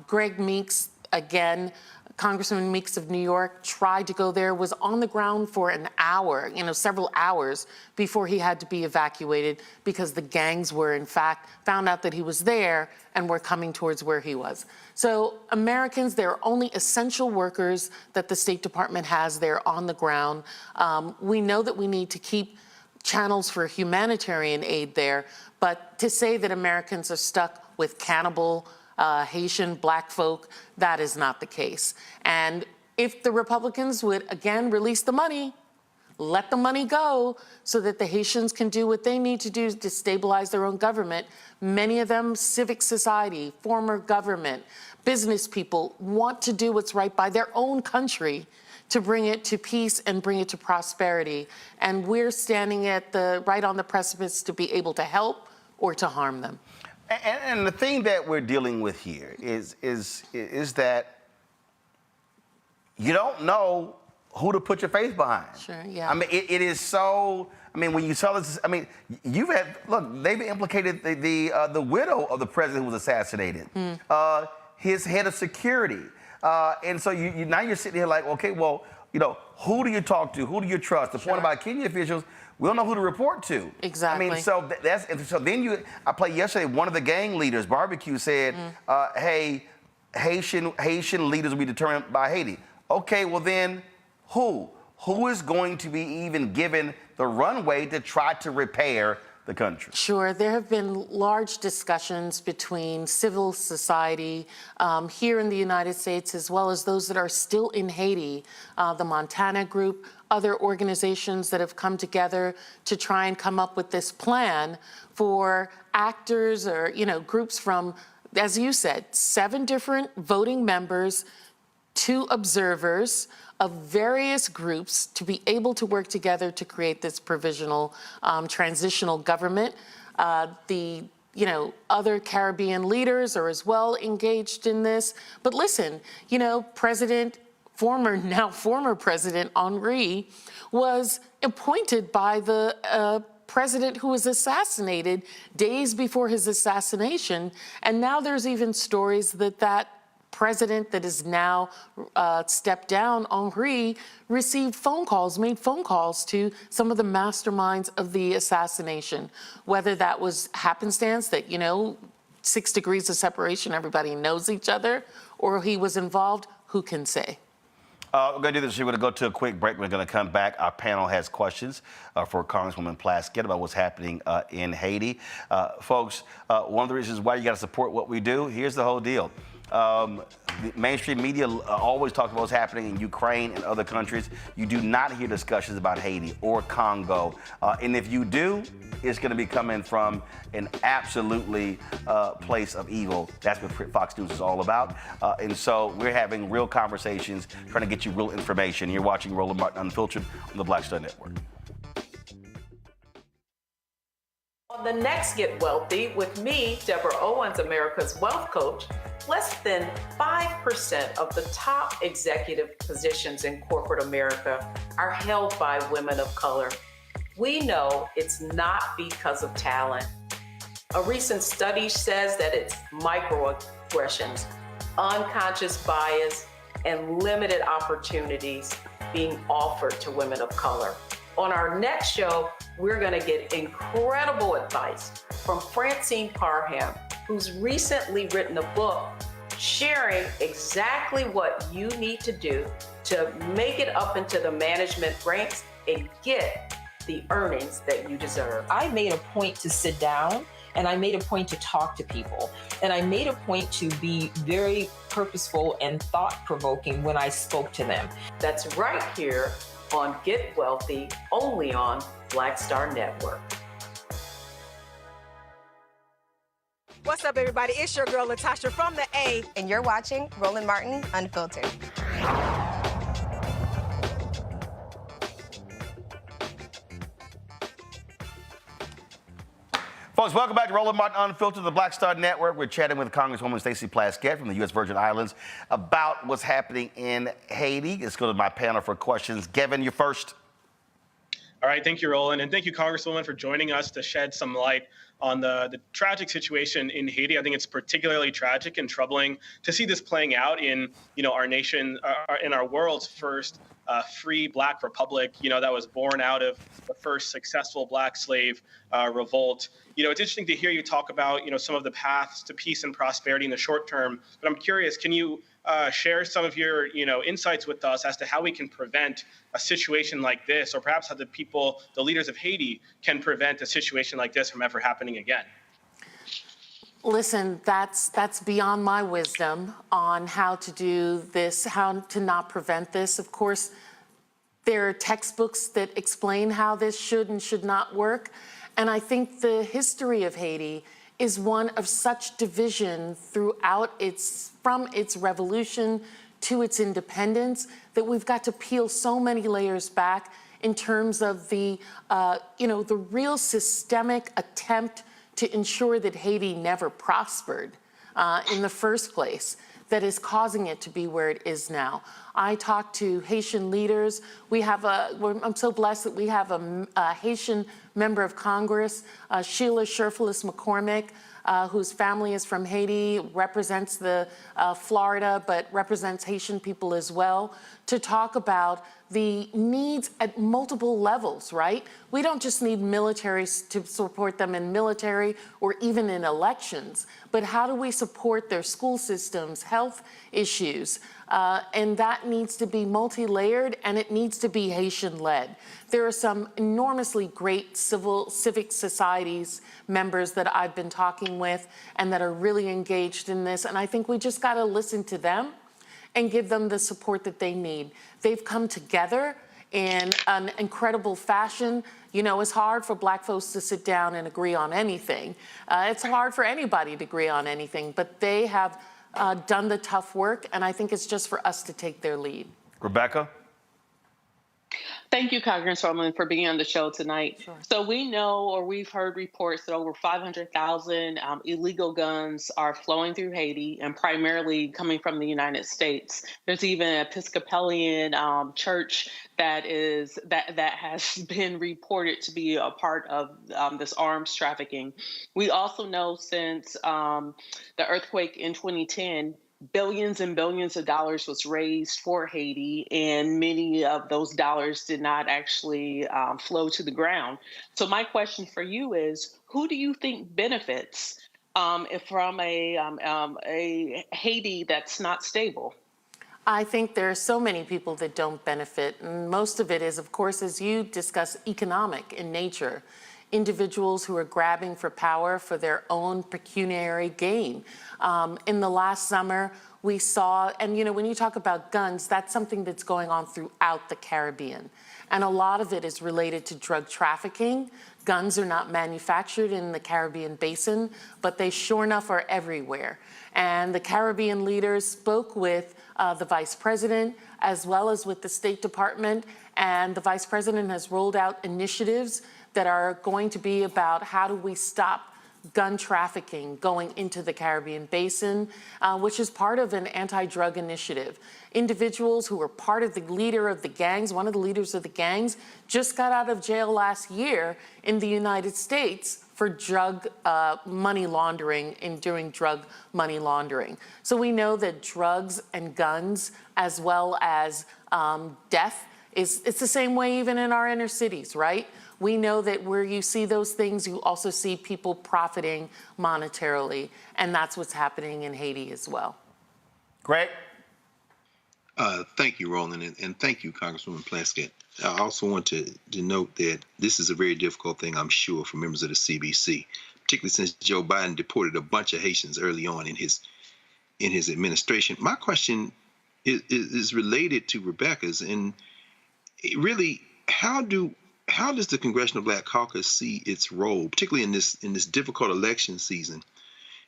Greg Meeks, again, Congressman Meeks of New York, tried to go there, was on the ground for an hour, several hours before he had to be evacuated because the gangs were, in fact, found out that he was there and were coming towards where he was. So Americans, there are only essential workers that the State Department has there on the ground. We know that we need to keep channels for humanitarian aid there, but to say that Americans are stuck with cannibal Haitian black folk, that is not the case. And if the Republicans would, again, release the money, let the money go so that the Haitians can do what they need to do to stabilize their own government. Many of them, civic society, former government, business people, want to do what's right by their own country to bring it to peace and bring it to prosperity. And we're standing at right on the precipice to be able to help or to harm them. And the thing that we're dealing with here is that you don't know who to put your faith behind. Sure, yeah. I mean, it is so. I mean, when you saw this, I mean, you've had they've implicated the widow of the president who was assassinated. his head of security. And so now you're sitting here like, okay, well, who do you talk to? Who do you trust? The point about Kenya officials, we don't know who to report to. Exactly. I mean, so then I played yesterday, one of the gang leaders, Barbecue, said, hey, Haitian leaders will be determined by Haiti. Okay, well then, who? Who is going to be even given the runway to try to repair the country? Sure. There have been large discussions between civil society here in the United States, as well as those that are still in Haiti, the Montana Group, other organizations that have come together to try and come up with this plan for actors or, groups from, as you said, 7 different voting members, 2 observers of various groups to be able to work together to create this provisional transitional government. The other Caribbean leaders are as well engaged in this. But listen, former President Henry was appointed by the president who was assassinated days before his assassination. And now there's even stories that president that is now stepped down, Henry, made phone calls to some of the masterminds of the assassination. Whether that was happenstance that, 6 degrees of separation, everybody knows each other, or he was involved, who can say? We're going to do this. We're going to go to a quick break. We're going to come back. Our panel has questions for Congresswoman Plaskett about what's happening in Haiti. Folks, one of the reasons why you got to support what we do, here's the whole deal. The mainstream media always talk about what's happening in Ukraine and other countries. You do not hear discussions about Haiti or Congo. And if you do, it's going to be coming from an absolutely place of evil. That's what Fox News is all about. And so we're having real conversations, trying to get you real information. You're watching Roland Martin Unfiltered on the Black Star Network. On the next Get Wealthy with me, Deborah Owens, America's Wealth Coach, less than 5% of the top executive positions in corporate America are held by women of color. We know it's not because of talent. A recent study says that it's microaggressions, unconscious bias, and limited opportunities being offered to women of color. On our next show, we're going to get incredible advice from Francine Parham, who's recently written a book sharing exactly what you need to do to make it up into the management ranks and get the earnings that you deserve. I made a point to sit down and I made a point to talk to people. And I made a point to be very purposeful and thought-provoking when I spoke to them. That's right here on Get Wealthy, only on Black Star Network. What's up, everybody? It's your girl, Latasha from the A. And you're watching Roland Martin Unfiltered. Folks, welcome back to Roland Martin Unfiltered, the Black Star Network. We're chatting with Congresswoman Stacey Plaskett from the U.S. Virgin Islands about what's happening in Haiti. Let's go to my panel for questions. Kevin, you're first. All right, thank you, Roland, and thank you, Congresswoman, for joining us to shed some light on the tragic situation in Haiti. I think it's particularly tragic and troubling to see this playing out in, our nation, in our world's first free Black republic, that was born out of the first successful Black slave revolt. It's interesting to hear you talk about, some of the paths to peace and prosperity in the short term. But I'm curious, can you share some of your, insights with us as to how we can prevent a situation like this, or perhaps how the leaders of Haiti can prevent a situation like this from ever happening again? Listen, that's beyond my wisdom on how to do this, how to not prevent this. Of course, there are textbooks that explain how this should and should not work. And I think the history of Haiti is one of such division throughout from its revolution to its independence, that we've got to peel so many layers back in terms of the real systemic attempt to ensure that Haiti never prospered in the first place, that is causing it to be where it is now. I talk to Haitian leaders. I'm so blessed that we have a Haitian member of Congress, Sheila Sherfilis McCormick, whose family is from Haiti, represents the Florida, but represents Haitian people as well, to talk about the needs at multiple levels, right? We don't just need militaries to support them in military or even in elections, but how do we support their school systems, health issues? And that needs to be multi-layered, and it needs to be Haitian-led. There are some enormously great civic societies members that I've been talking with and that are really engaged in this, and I think we just gotta listen to them and give them the support that they need. They've come together in an incredible fashion. You know, it's hard for Black folks to sit down and agree on anything. It's hard for anybody to agree on anything, but they have done the tough work, and I think it's just for us to take their lead. Rebecca? Thank you, Congresswoman, for being on the show tonight. Sure. So we know, or we've heard reports that over 500,000 illegal guns are flowing through Haiti and primarily coming from the United States. There's even an Episcopalian church that has been reported to be a part of this arms trafficking. We also know since the earthquake in 2010, billions and billions of dollars was raised for Haiti, and many of those dollars did not actually flow to the ground. So my question for you is, who do you think benefits from a Haiti that's not stable? I think there are so many people that don't benefit, and most of it is, of course, as you discuss, economic in nature. Individuals who are grabbing for power for their own pecuniary gain. In the last summer, we saw, and you know, when you talk about guns, that's something that's going on throughout the Caribbean. And a lot of it is related to drug trafficking. Guns are not manufactured in the Caribbean basin, but they sure enough are everywhere. And the Caribbean leaders spoke with the Vice President, as well as with the State Department, and the Vice President has rolled out initiatives that are going to be about how do we stop gun trafficking going into the Caribbean basin, which is part of an anti-drug initiative. Individuals who were part of the leader of the gangs, one of the leaders of the gangs, just got out of jail last year in the United States for drug money laundering and doing drug money laundering. So we know that drugs and guns, as well as death, it's the same way even in our inner cities, right? We know that where you see those things, you also see people profiting monetarily, and that's what's happening in Haiti as well. Greg? Thank you, Roland, and thank you, Congresswoman Plaskett. I also want to note that this is a very difficult thing, I'm sure, for members of the CBC, particularly since Joe Biden deported a bunch of Haitians early on in his administration. My question is related to Rebecca's, and really, how does the Congressional Black Caucus see its role, particularly in this difficult election season,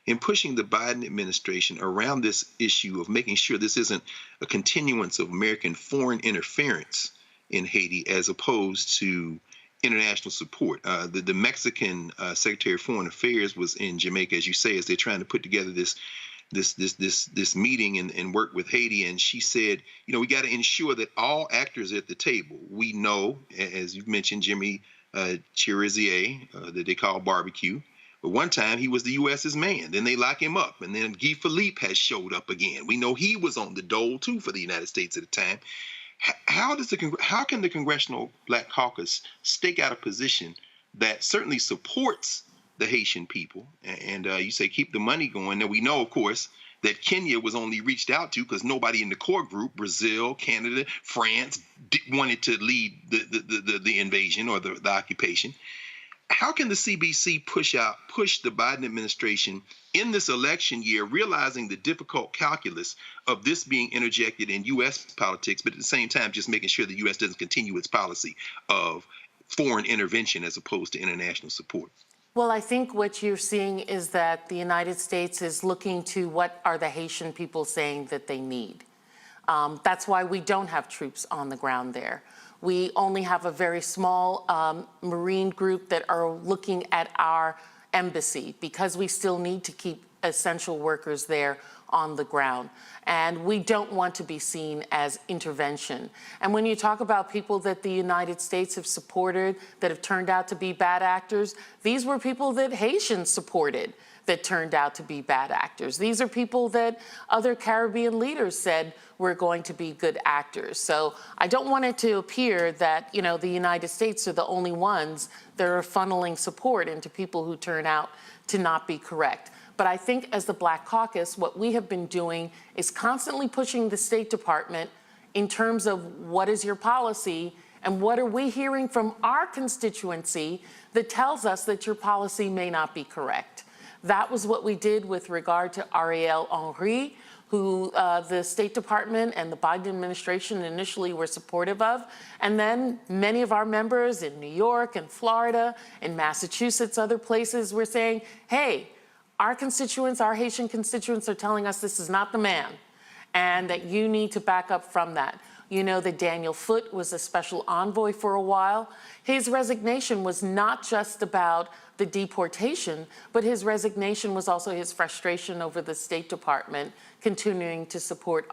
in pushing the Biden administration around this issue of making sure this isn't a continuance of American foreign interference in Haiti as opposed to international support? The Mexican Secretary of Foreign Affairs was in Jamaica, as you say, as they're trying to put together this meeting and work with Haiti, and she said, you know, we got to ensure that all actors at the table. We know, as you've mentioned, Jimmy Chirizier, that they call barbecue. But one time he was the U.S.'s man. Then they lock him up, and then Guy Philippe has showed up again. We know he was on the dole too for the United States at the time. How can the Congressional Black Caucus stake out a position that certainly supports the Haitian people, and you say keep the money going? Now we know, of course, that Kenya was only reached out to because nobody in the core group, Brazil, Canada, France, wanted to lead the invasion or the occupation. How can the CBC push the Biden administration in this election year, realizing the difficult calculus of this being interjected in U.S. politics, but at the same time just making sure the U.S. doesn't continue its policy of foreign intervention as opposed to international support? Well, I think what you're seeing is that the United States is looking to what are the Haitian people saying that they need. That's why we don't have troops on the ground there. We only have a very small Marine group that are looking at our embassy because we still need to keep essential workers there on the ground. And we don't want to be seen as intervention. And when you talk about people that the United States have supported that have turned out to be bad actors, these were people that Haitians supported. that turned out to be bad actors. These are people that other Caribbean leaders said were going to be good actors. So I don't want it to appear that, you know, the United States are the only ones that are funneling support into people who turn out to not be correct. But I think as the Black Caucus, what we have been doing is constantly pushing the State Department in terms of what is your policy and what are we hearing from our constituency that tells us that your policy may not be correct. That was what we did with regard to Ariel Henry, who the State Department and the Biden administration initially were supportive of. And then many of our members in New York and Florida and Massachusetts, other places were saying, hey, our constituents, our Haitian constituents are telling us this is not the man and that you need to back up from that. You know that Daniel Foote was a special envoy for a while. His resignation was not just about the deportation, but his resignation was also his frustration over the State Department continuing to support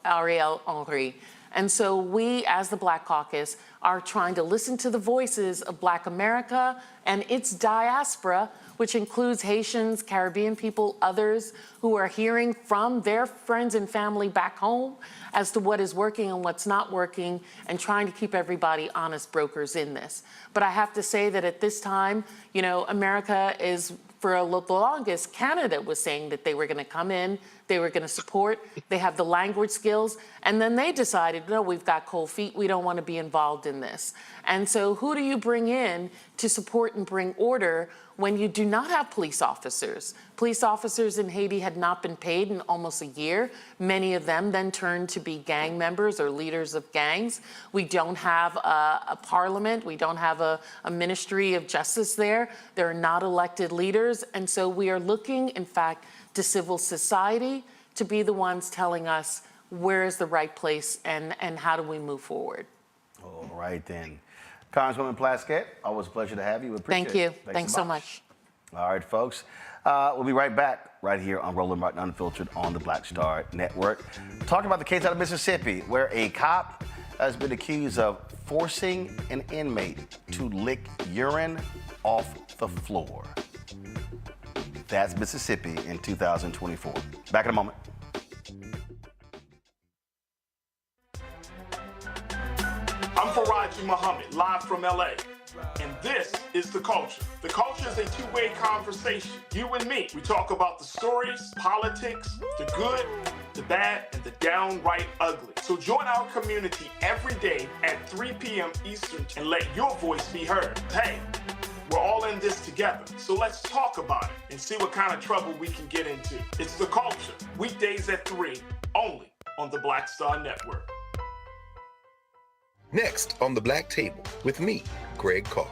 Ariel Henry. And so we, as the Black Caucus, are trying to listen to the voices of Black America and its diaspora, which includes Haitians, Caribbean people, others who are hearing from their friends and family back home as to what is working and what's not working, and trying to keep everybody honest brokers in this. But I have to say that at this time, you know, America is, for the longest, Canada was saying that they were going to come in, they were going to support, they have the language skills, and then they decided, no, we've got cold feet, we don't want to be involved in this. And so who do you bring in to support and bring order when you do not have police officers? Police officers in Haiti had not been paid in almost a year. Many of them then turned to be gang members or leaders of gangs. We don't have a parliament. We don't have a ministry of justice there. There are not elected leaders. And so we are looking, in fact, to civil society to be the ones telling us where is the right place and how do we move forward. All right, then. Congresswoman Plaskett, always a pleasure to have you. Appreciate Thank you. it. Thanks so much. All right, folks. We'll be right back right here on Roland Martin Unfiltered on the Black Star Network. Talking about the case out of Mississippi where a cop has been accused of forcing an inmate to lick urine off the floor. That's Mississippi in 2024. Back in a moment. I'm Faraji Muhammad, live from LA. And this is The Culture. The Culture is a two-way conversation. You and me. We talk about the stories, politics, the good, the bad, and the downright ugly. So join our community every day at 3 p.m. Eastern and let your voice be heard. Hey, we're all in this together. So let's talk about it and see what kind of trouble we can get into. It's The Culture, weekdays at 3, only on the Black Star Network. Next on the Black Table with me, Greg Carr.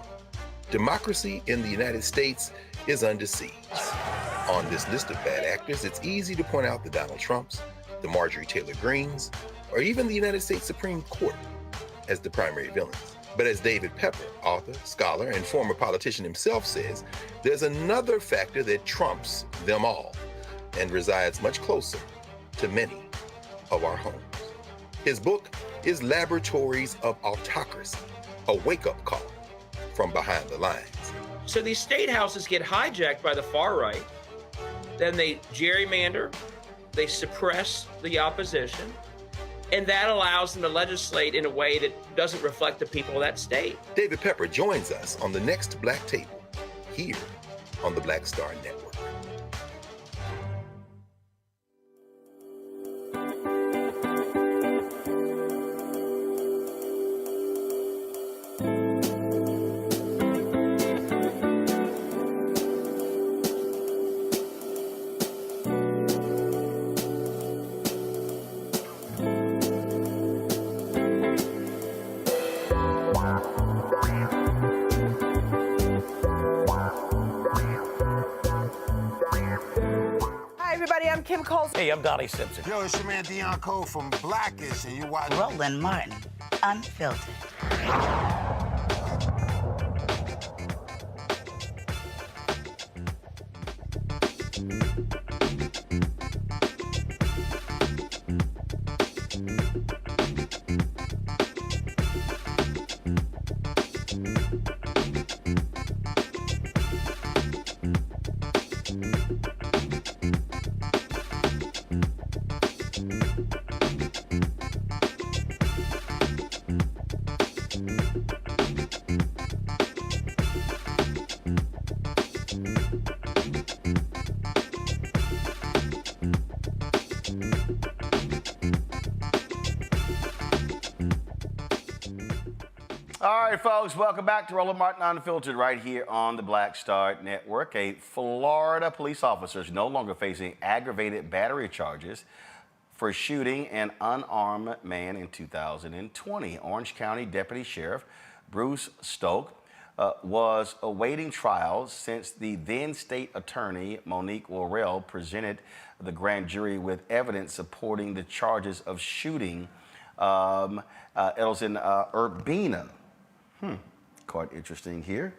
Democracy in the United States is under siege. On this list of bad actors, it's easy to point out the Donald Trumps, the Marjorie Taylor Greens, or even the United States Supreme Court as the primary villains. But as David Pepper, author, scholar, and former politician himself says, there's another factor that trumps them all and resides much closer to many of our homes. His book is Laboratories of Autocracy, a wake-up call from behind the lines. So these state houses get hijacked by the far right, then they gerrymander, they suppress the opposition, and that allows them to legislate in a way that doesn't reflect the people of that state. David Pepper joins us on the next Black Table, here on the Black Star Network. Hey, I'm Donnie Simpson. Yo, it's your man Deion Cole from Blackish, and you watch Roland Martin, Unfiltered. All right, folks, welcome back to Roland Martin Unfiltered right here on the Black Star Network. A Florida police officer is no longer facing aggravated battery charges for shooting an unarmed man in 2020. Orange County Deputy Sheriff Bruce Stoke was awaiting trial since the then state attorney, Monique Worrell, presented the grand jury with evidence supporting the charges of shooting. It was in Urbana. Quite interesting here.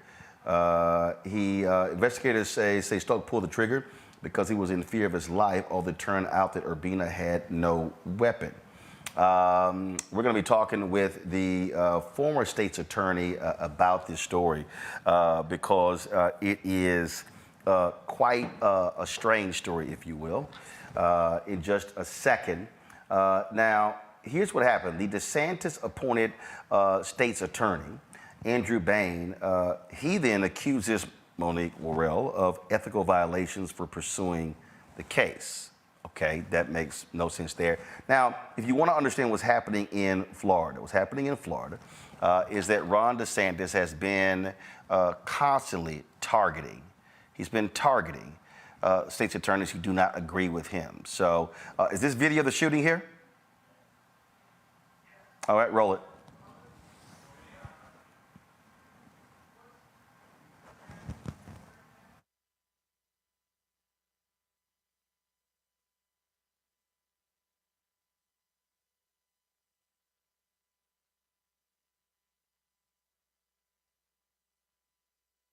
Investigators say Stoke pulled the trigger because he was in fear of his life, although it turned out that Urbana had no weapon. We're going to be talking with the former state's attorney about this story because it is quite a strange story, if you will, in just a second. Now, here's what happened. The DeSantis-appointed state's attorney, Andrew Bain, he then accuses Monique Worrell of ethical violations for pursuing the case. Okay, that makes no sense there. Now, if you want to understand what's happening in Florida, is that Ron DeSantis has been constantly targeting. He's been targeting state's attorneys who do not agree with him. So, is this video of the shooting here? All right, roll it.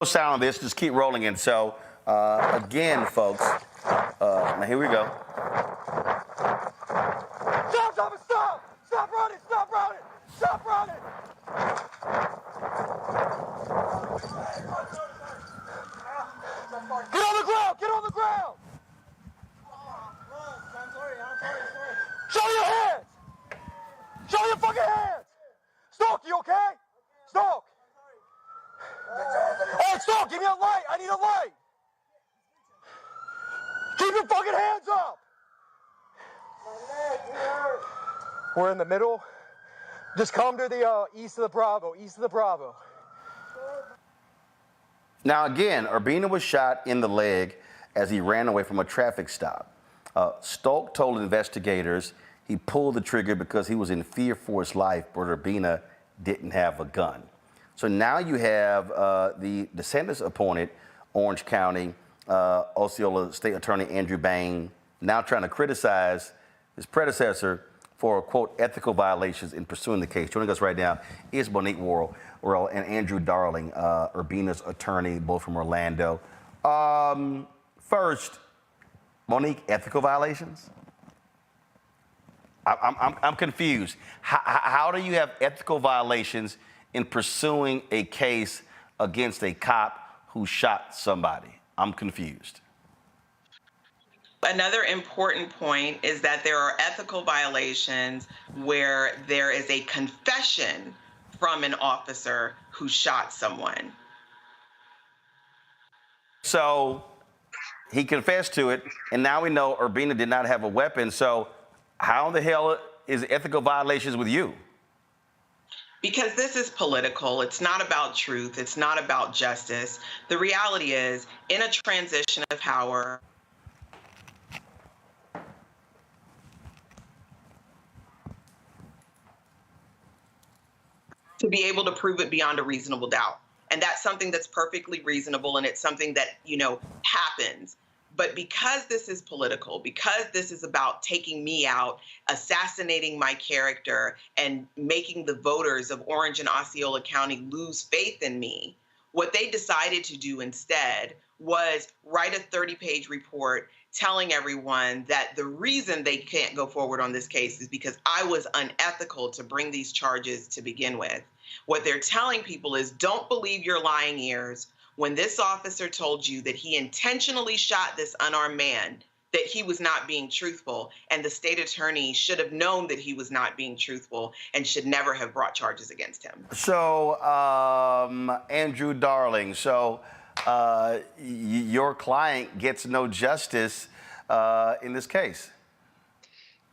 No sound on this, just keep rolling in. So, again, folks, now here we go. Stop, stop, stop! Stop running, stop running! Stop running! Get on the ground, get on the ground! Show your hands! Show your fucking hands! Stoke, you okay? Stoke! Hey, Stoke, give me a light! I need a light! Keep your fucking hands up! We're in the middle. Just come to the east of the Bravo, Now, again, Urbana was shot in the leg as he ran away from a traffic stop. Stoke told investigators he pulled the trigger because he was in fear for his life, but Urbana didn't have a gun. So now you have the DeSantis-appointed Orange County Osceola State Attorney Andrew Bain now trying to criticize his predecessor for, quote, ethical violations in pursuing the case. Joining us right now is Monique Worrell and Andrew Darling, Urbana's attorney, both from Orlando. First, Monique, ethical violations? I'm confused. How do you have ethical violations in pursuing a case against a cop who shot somebody? I'm confused. Another important point is that there are ethical violations where there is a confession from an officer who shot someone. So he confessed to it, and now we know Urbana did not have a weapon. So how in the hell is ethical violations with you? Because this is political. It's not about truth. It's not about justice. The reality is, in a transition of power, to be able to prove it beyond a reasonable doubt. And that's something that's perfectly reasonable, and it's something that, happens. But because this is political, because this is about taking me out, assassinating my character, and making the voters of Orange and Osceola County lose faith in me, what they decided to do instead was write a 30-page report telling everyone that the reason they can't go forward on this case is because I was unethical to bring these charges to begin with. What they're telling people is, don't believe your lying ears. When this officer told you that he intentionally shot this unarmed man, that he was not being truthful, and the state attorney should have known that he was not being truthful and should never have brought charges against him. So, Andrew Darling, your client gets no justice in this case.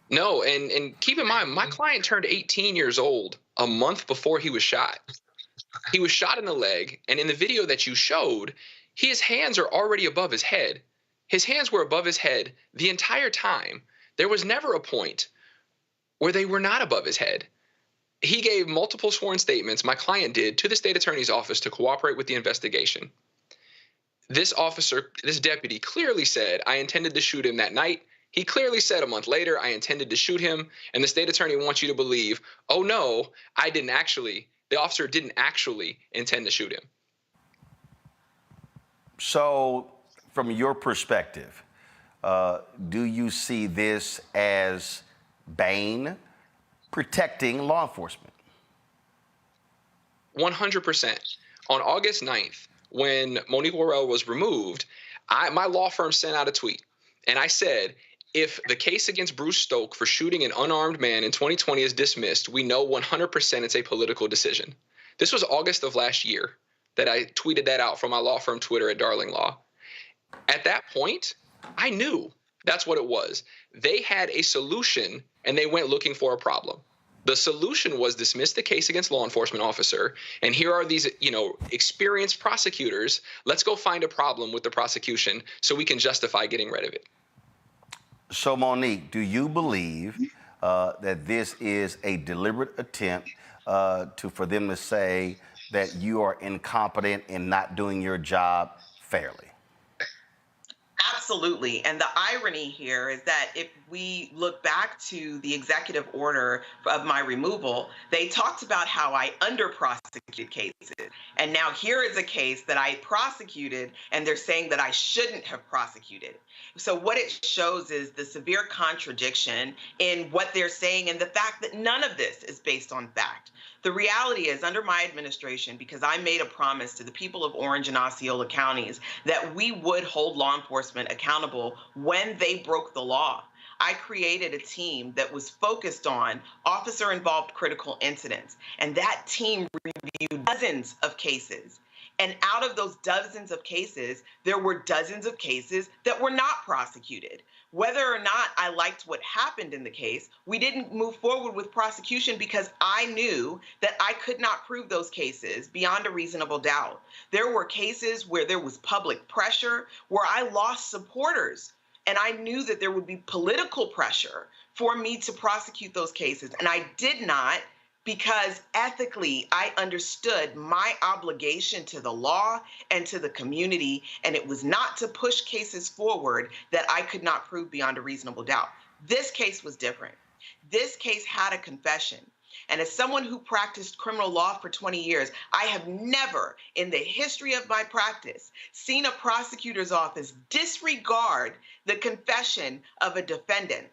No, and keep in mind, my client turned 18 years old a month before he was shot. He was shot in the leg, and in the video that you showed, his hands are already above his head. His hands were above his head the entire time. There was never a point where they were not above his head. He gave multiple sworn statements, my client did, to the state attorney's office to cooperate with the investigation. This officer, this deputy, clearly said, I intended to shoot him that night. He clearly said a month later, I intended to shoot him. And the state attorney wants you to believe, oh no, I didn't actually, the officer didn't actually intend to shoot him. So, from your perspective, do you see this as Bain protecting law enforcement? 100%. On August 9th, when Monique Worrell was removed, my law firm sent out a tweet, and I said, if the case against Bruce Stoke for shooting an unarmed man in 2020 is dismissed, we know 100% it's a political decision. This was August of last year that I tweeted that out from my law firm Twitter at Darling Law. At that point, I knew that's what it was. They had a solution, and they went looking for a problem. The solution was dismiss the case against law enforcement officer, and here are these, experienced prosecutors. Let's go find a problem with the prosecution so we can justify getting rid of it. So, Monique, do you believe that this is a deliberate attempt for them to say that you are incompetent and not doing your job fairly? Absolutely. And the irony here is that if we look back to the executive order of my removal, they talked about how I under-prosecuted cases. And now here is a case that I prosecuted, and they're saying that I shouldn't have prosecuted. So what it shows is the severe contradiction in what they're saying and the fact that none of this is based on fact. The reality is, under my administration, because I made a promise to the people of Orange and Osceola counties that we would hold law enforcement accountable when they broke the law, I created a team that was focused on officer-involved critical incidents. And that team reviewed dozens of cases. And out of those dozens of cases, there were dozens of cases that were not prosecuted. Whether or not I liked what happened in the case, we didn't move forward with prosecution because I knew that I could not prove those cases beyond a reasonable doubt. There were cases where there was public pressure, where I lost supporters, and I knew that there would be political pressure for me to prosecute those cases, and I did not, because ethically, I understood my obligation to the law and to the community, and it was not to push cases forward that I could not prove beyond a reasonable doubt. This case was different. This case had a confession. And as someone who practiced criminal law for 20 years, I have never in the history of my practice seen a prosecutor's office disregard the confession of a defendant.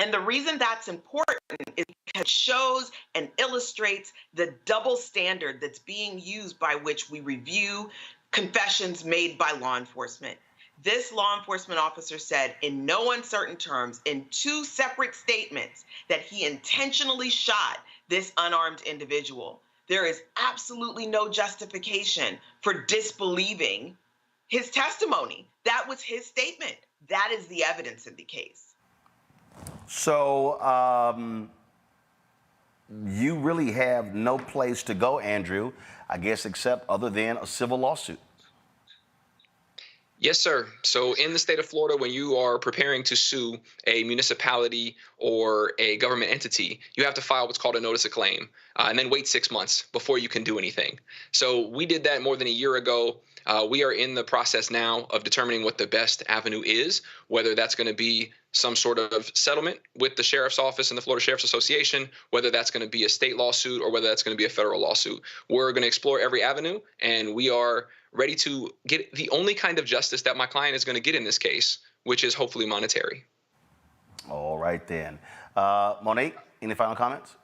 And the reason that's important is because it shows and illustrates the double standard that's being used by which we review confessions made by law enforcement. This law enforcement officer said in no uncertain terms in 2 separate statements that he intentionally shot this unarmed individual. There is absolutely no justification for disbelieving his testimony. That was his statement. That is the evidence in the case. So you really have no place to go, Andrew, I guess, except other than a civil lawsuit. Yes, sir. So in the state of Florida, when you are preparing to sue a municipality or a government entity, you have to file what's called a notice of claim and then wait 6 months before you can do anything. So we did that more than a year ago. We are in the process now of determining what the best avenue is, whether that's going to be some sort of settlement with the sheriff's office and the Florida Sheriff's Association, whether that's going to be a state lawsuit or whether that's going to be a federal lawsuit. We're going to explore every avenue, and we are ready to get the only kind of justice that my client is going to get in this case, which is hopefully monetary. All right, then. Monique, any final comments?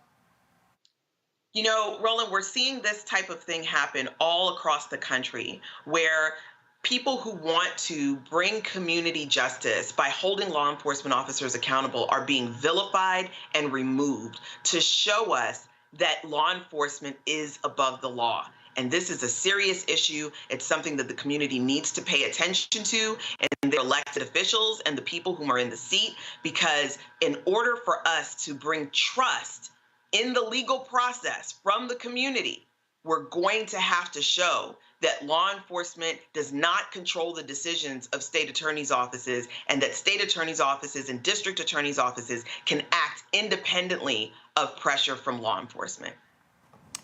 You know, Roland, we're seeing this type of thing happen all across the country, where people who want to bring community justice by holding law enforcement officers accountable are being vilified and removed to show us that law enforcement is above the law. And this is a serious issue. It's something that the community needs to pay attention to, and their elected officials and the people who are in the seat, because in order for us to bring trust in the legal process from the community, we're going to have to show that law enforcement does not control the decisions of state attorneys' offices, and that state attorneys' offices and district attorneys' offices can act independently of pressure from law enforcement.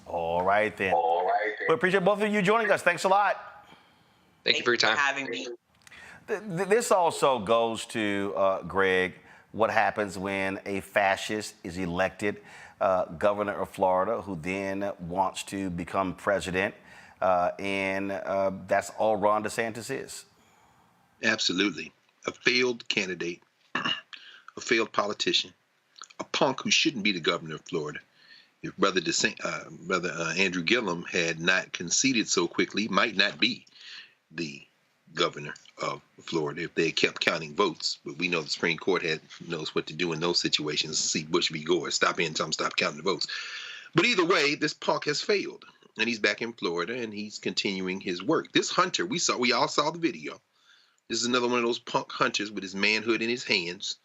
All right, then. We appreciate both of you joining us. Thanks a lot. Thank you for your time. Having me. This also goes to, Greg, what happens when a fascist is elected governor of Florida, who then wants to become president, and that's all Ron DeSantis is. Absolutely. A failed candidate, a failed politician, a punk who shouldn't be the governor of Florida. If Brother Andrew Gillum had not conceded so quickly, might not be the governor of Florida if they had kept counting votes. But we know the Supreme Court knows what to do in those situations. See Bush v. Gore, stop in, tell them stop counting the votes. But either way, this punk has failed, and he's back in Florida, and he's continuing his work. This hunter, we all saw the video. This is another one of those punk hunters with his manhood in his hands,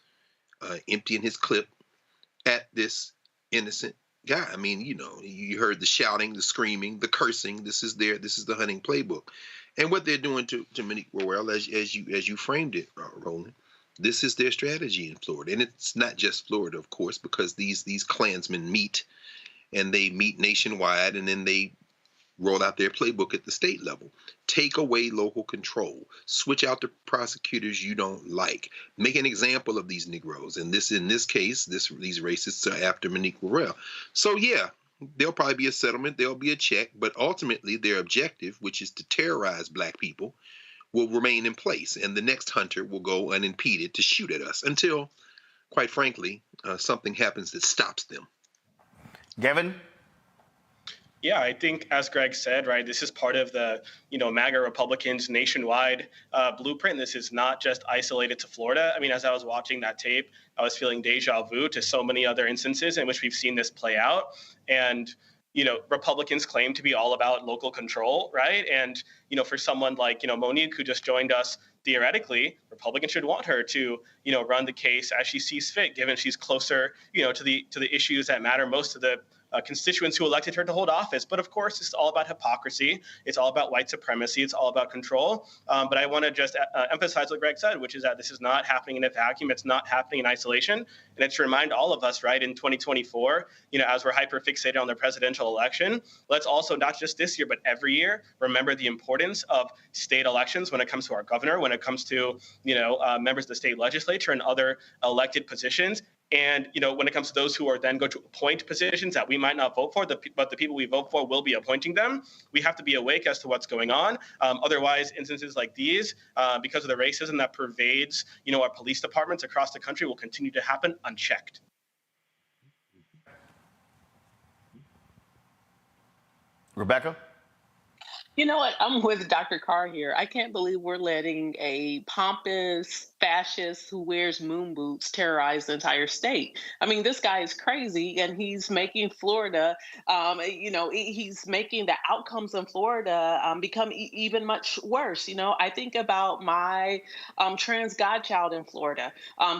emptying his clip at this innocent guy. I mean, you know, you heard the shouting, the screaming, the cursing. This is the hunting playbook. And what they're doing to Monique Worrell, as you framed it, Roland, this is their strategy in Florida. And it's not just Florida, of course, because these Klansmen meet, and they meet nationwide, and then they roll out their playbook at the state level. Take away local control. Switch out the prosecutors you don't like. Make an example of these Negroes. And in this case, these racists are after Monique Worrell. So yeah, there'll probably be a settlement. There'll be a check. But ultimately, their objective, which is to terrorize black people, will remain in place. And the next hunter will go unimpeded to shoot at us until, quite frankly, something happens that stops them. Gavin? Yeah, I think, as Greg said, right, this is part of the, MAGA Republicans' nationwide blueprint. This is not just isolated to Florida. I mean, as I was watching that tape, I was feeling deja vu to so many other instances in which we've seen this play out. And, Republicans claim to be all about local control, right? And, for someone like, Monique, who just joined us, theoretically, Republicans should want her to, run the case as she sees fit, given she's closer, to the issues that matter most to the constituents who elected her to hold office. But of course, it's all about hypocrisy. It's all about white supremacy. It's all about control. But I want to just emphasize what Greg said, which is that this is not happening in a vacuum. It's not happening in isolation. And it's to remind all of us, right, in 2024, as we're hyper fixated on the presidential election, let's also, not just this year, but every year, remember the importance of state elections when it comes to our governor, when it comes to, members of the state legislature and other elected positions. And, when it comes to those who are then going to appoint positions that we might not vote for, but the people we vote for will be appointing them, we have to be awake as to what's going on. Otherwise, instances like these, because of the racism that pervades, our police departments across the country, will continue to happen unchecked. Rebecca? You know what? I'm with Dr. Carr here. I can't believe we're letting a pompous fascist who wears moon boots terrorize the entire state. I mean, this guy is crazy, and he's making Florida, he's making the outcomes in Florida become even much worse. I think about my trans godchild in Florida,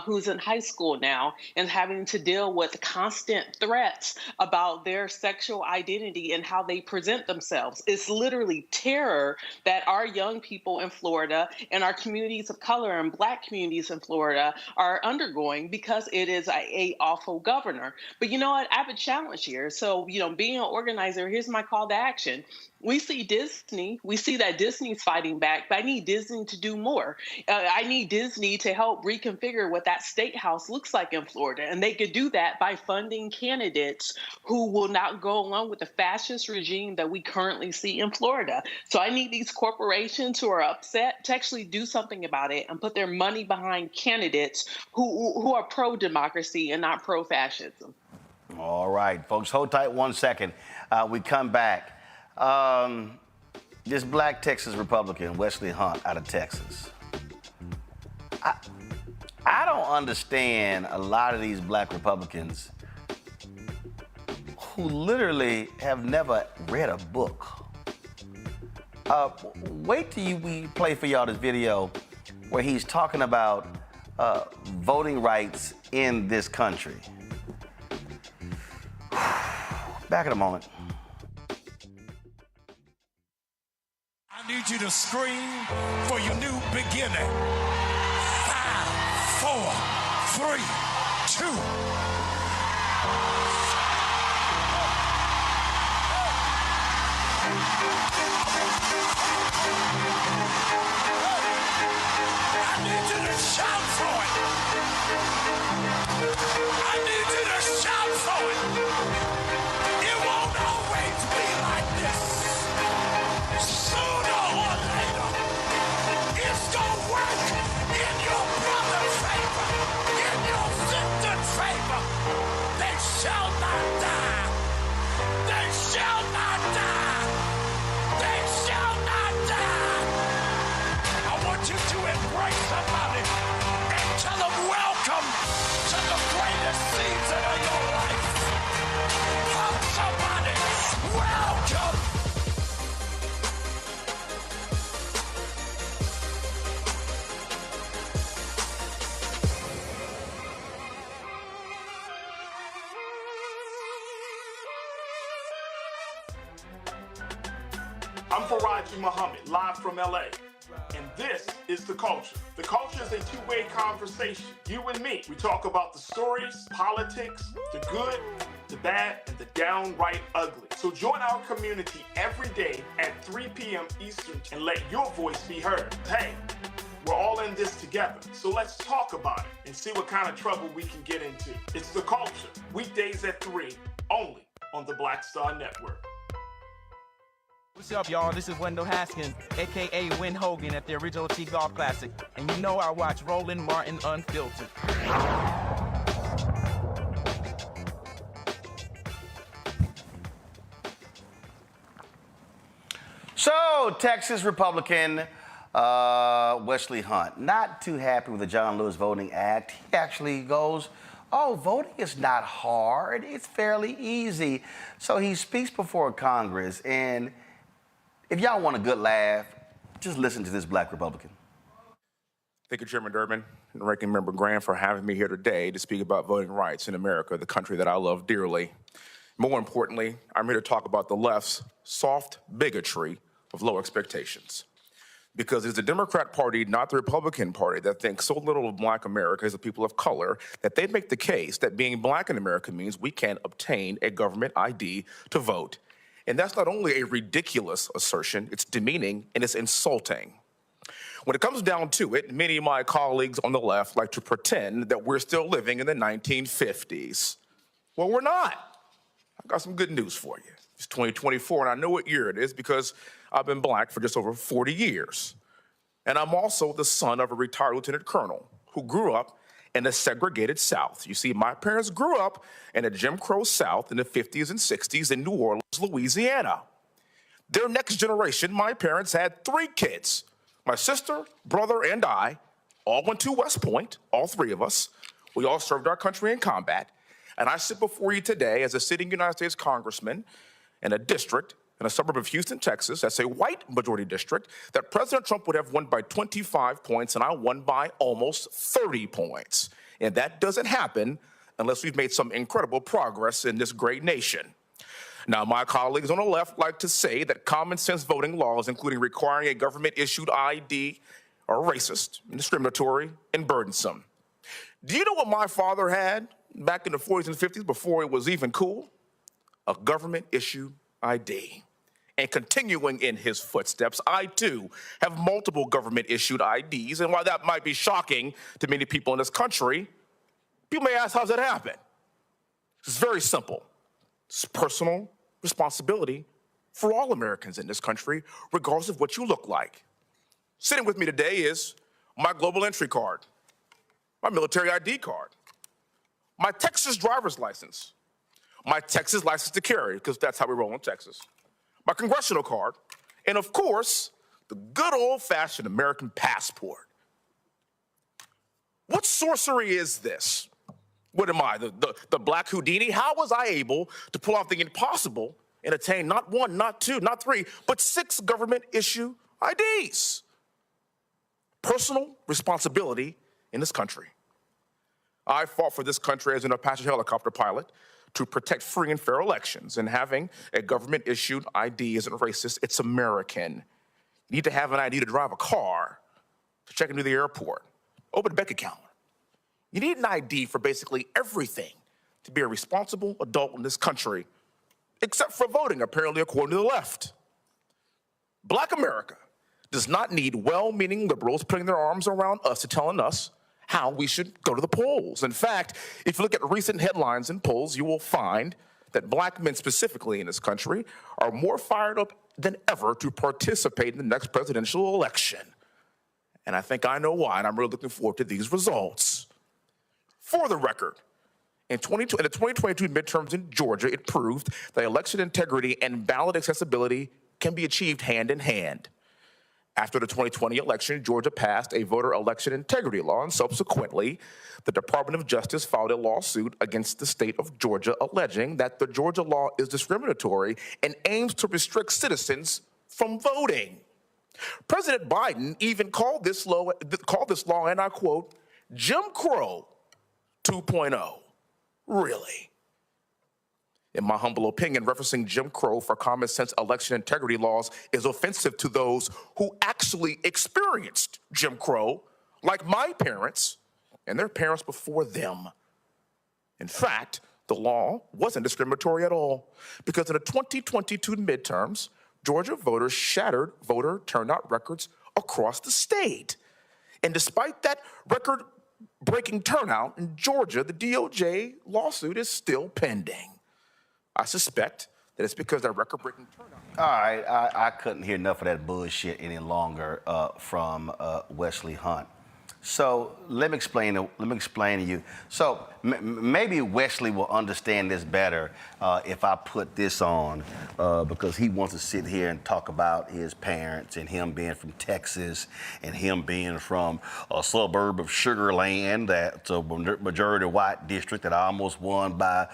who's in high school now and having to deal with constant threats about their sexual identity and how they present themselves. It's literally terror that our young people in Florida and our communities of color and Black communities in Florida are undergoing because it is a awful governor. But you know what? I have a challenge here. So, being an organizer, here's my call to action. We see Disney. We see that Disney's fighting back, but I need Disney to do more. I need Disney to help reconfigure what that state house looks like in Florida. And they could do that by funding candidates who will not go along with the fascist regime that we currently see in Florida. So I need these corporations who are upset to actually do something about it and put their money behind candidates who are pro-democracy and not pro-fascism. All right, folks, hold tight 1 second. We come back. This Black Texas Republican, Wesley Hunt, out of Texas. I don't understand a lot of these Black Republicans who literally have never read a book. Wait till we play for y'all this video where he's talking about voting rights in this country. Back in a moment. need you to scream for your new beginning. 5, 4, 3, 2. I need you to shout for it. I need you to shout for it. It won't always be like this. Sooner or later, it's gonna work in your brother's favor, in your sister's favor. They shall not die. They shall not die. They shall not die. I want you to embrace somebody and tell them welcome to the greatest season of your life. Hug somebody, welcome. I'm Faraji Muhammad, live from LA. And this is The Culture. The Culture is a two-way conversation. You and me. We talk about the stories, politics, the good, the bad, and the downright ugly. So join our community every day at 3 p.m. Eastern and let your voice be heard. Hey, we're all in this together. So let's talk about it and see what kind of trouble we can get into. It's The Culture, weekdays at 3, only on the Black Star Network. What's up, y'all? This is Wendell Haskins, a.k.a. Win Hogan at the Original T Golf Classic. And you know I watch Roland Martin Unfiltered. So, Texas Republican Wesley Hunt, not too happy with the John Lewis Voting Act. He actually goes, oh, voting is not hard. It's fairly easy. So he speaks before Congress, and if y'all want a good laugh, just listen to this black Republican. Thank you, Chairman Durbin and Ranking Member Graham, for having me here today to speak about voting rights in America, the country that I love dearly. More importantly, I'm here to talk about the left's soft bigotry of low expectations. Because it's the Democrat Party, not the Republican Party, that thinks so little of black America as a people of color that they make the case that being black in America means we can't obtain a government ID to vote. And that's not only a ridiculous assertion, it's demeaning and it's insulting. When it comes down to it, many of my colleagues on the left like to pretend that we're still living in the 1950s. Well, we're not. I've got some good news for you. It's 2024, and I know what year it is because I've been black for just over 40 years. And I'm also the son of a retired lieutenant colonel who grew up in the segregated South. You see, my parents grew up in a Jim Crow South in the 50s and 60s in New Orleans, Louisiana. Their next generation, my parents had 3 kids. My sister, brother, and I all went to West Point, all 3 of us. We all served our country in combat. And I sit before you today as a sitting United States congressman in a district in a suburb of Houston, Texas, that's a white majority district, that President Trump would have won by 25 points, and I won by almost 30 points. And that doesn't happen unless we've made some incredible progress in this great nation. Now, my colleagues on the left like to say that common sense voting laws, including requiring a government-issued ID, are racist, discriminatory, and burdensome. Do you know what my father had back in the 40s and 50s before it was even cool? A government-issued ID. And continuing in his footsteps, I too have multiple government-issued IDs, and while that might be shocking to many people in this country, people may ask, how's that happen? It's very simple. It's personal responsibility for all Americans in this country, regardless of what you look like. Sitting with me today is my global entry card, my military ID card, my Texas driver's license, my Texas license to carry, because that's how we roll in Texas, my congressional card, and of course, the good old-fashioned American passport. What sorcery is this? What am I, the Black Houdini? How was I able to pull off the impossible and attain not 1, not 2, not 3, but 6 government-issue IDs? Personal responsibility in this country. I fought for this country as an Apache helicopter pilot to protect free and fair elections, and having a government-issued ID isn't racist, it's American. You need to have an ID to drive a car, to check into the airport, open a bank account. You need an ID for basically everything to be a responsible adult in this country, except for voting, apparently, according to the left. Black America does not need well-meaning liberals putting their arms around us and telling us how we should go to the polls. In fact, if you look at recent headlines and polls, you will find that black men specifically in this country are more fired up than ever to participate in the next presidential election. And I think I know why, and I'm really looking forward to these results. For the record, in the 2022 midterms in Georgia, it proved that election integrity and ballot accessibility can be achieved hand in hand. After the 2020 election, Georgia passed a voter election integrity law, and subsequently, the Department of Justice filed a lawsuit against the state of Georgia alleging that the Georgia law is discriminatory and aims to restrict citizens from voting. President Biden even called this law, and I quote, Jim Crow 2.0. Really? In my humble opinion, referencing Jim Crow for common sense election integrity laws is offensive to those who actually experienced Jim Crow, like my parents and their parents before them. In fact, the law wasn't discriminatory at all, because in the 2022 midterms, Georgia voters shattered voter turnout records across the state. And despite that record-breaking turnout in Georgia, the DOJ lawsuit is still pending. I suspect that it's because that record-breaking turnout. All right, I couldn't hear enough of that bullshit any longer from Wesley Hunt. So let me explain to you. So maybe Wesley will understand this better if I put this on, because he wants to sit here and talk about his parents and him being from Texas and him being from a suburb of Sugar Land that's a majority white district that I almost won by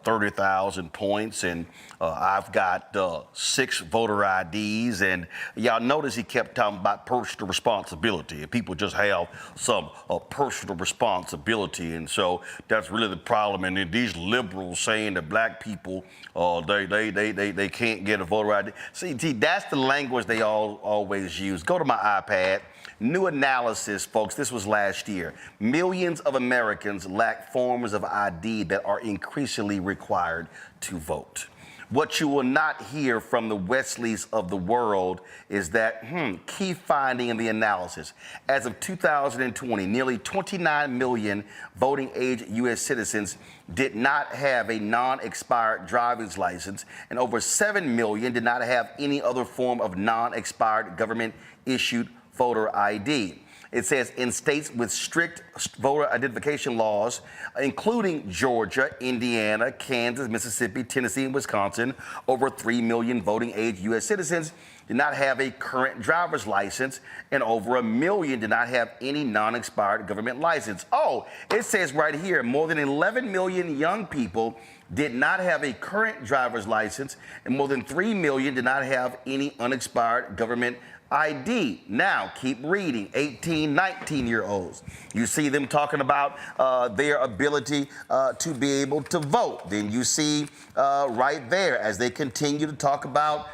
30,000 points, and I've got 6 voter IDs, and y'all notice he kept talking about personal responsibility, and people just have some personal responsibility, and so that's really the problem. And then these liberals saying that black people they can't get a voter ID. See, that's the language they always use. Go to my iPad. New analysis, folks. This was last year. Millions of Americans lack forms of ID that are increasingly required to vote. What you will not hear from the Wesleys of the world is that key finding in the analysis. As of 2020, nearly 29 million voting age U.S. citizens did not have a non-expired driver's license, and over 7 million did not have any other form of non-expired government-issued voter ID. It says in states with strict voter identification laws, including Georgia, Indiana, Kansas, Mississippi, Tennessee, and Wisconsin, over 3 million voting age U.S. citizens did not have a current driver's license, and over 1 million did not have any non-expired government license. Oh, it says right here, more than 11 million young people did not have a current driver's license, and more than 3 million did not have any unexpired government ID. Now, keep reading. 18, 19-year-olds. You see them talking about their ability to be able to vote. Then you see right there, as they continue to talk about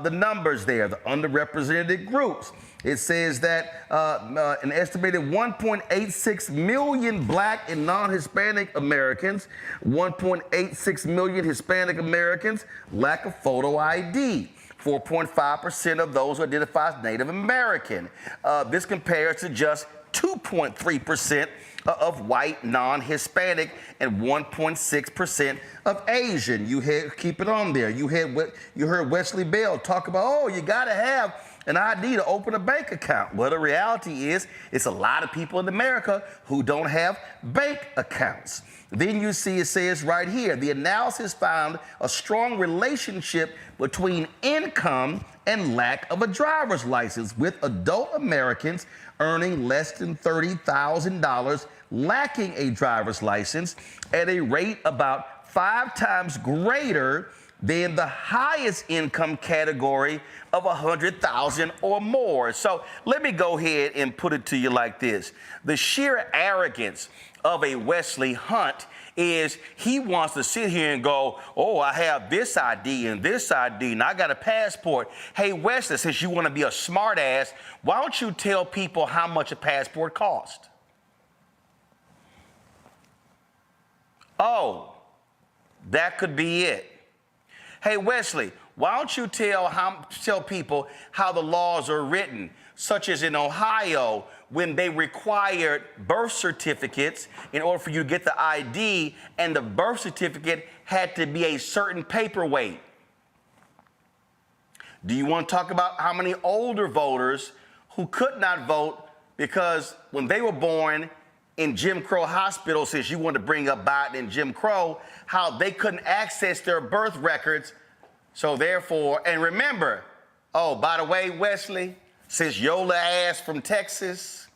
the numbers there, the underrepresented groups. It says that an estimated 1.86 million black and non-Hispanic Americans, 1.86 million Hispanic Americans lack a photo ID. 4.5% of those who identify as Native American. This compares to just 2.3% of white non-Hispanic and 1.6% of Asian. Keep it on there. You heard Wesley Bell talk about, oh, you gotta have an ID to open a bank account. Well, the reality is, it's a lot of people in America who don't have bank accounts. Then you see it says right here, the analysis found a strong relationship between income and lack of a driver's license, with adult Americans earning less than $30,000 lacking a driver's license at a rate about 5 times greater than the highest income category of 100,000 or more. So let me go ahead and put it to you like this. The sheer arrogance of a Wesley Hunt is he wants to sit here and go, oh, I have this ID and this ID, and I got a passport. Hey, Wesley, since you want to be a smart ass, why don't you tell people how much a passport costs? Oh, that could be it. Hey, Wesley, why don't you tell people how the laws are written, such as in Ohio, when they required birth certificates in order for you to get the ID, and the birth certificate had to be a certain paperweight. Do you want to talk about how many older voters who could not vote because when they were born in Jim Crow hospitals, since you want to bring up Biden and Jim Crow, how they couldn't access their birth records? So therefore, and remember, oh, by the way, Wesley, since Yola ass from Texas,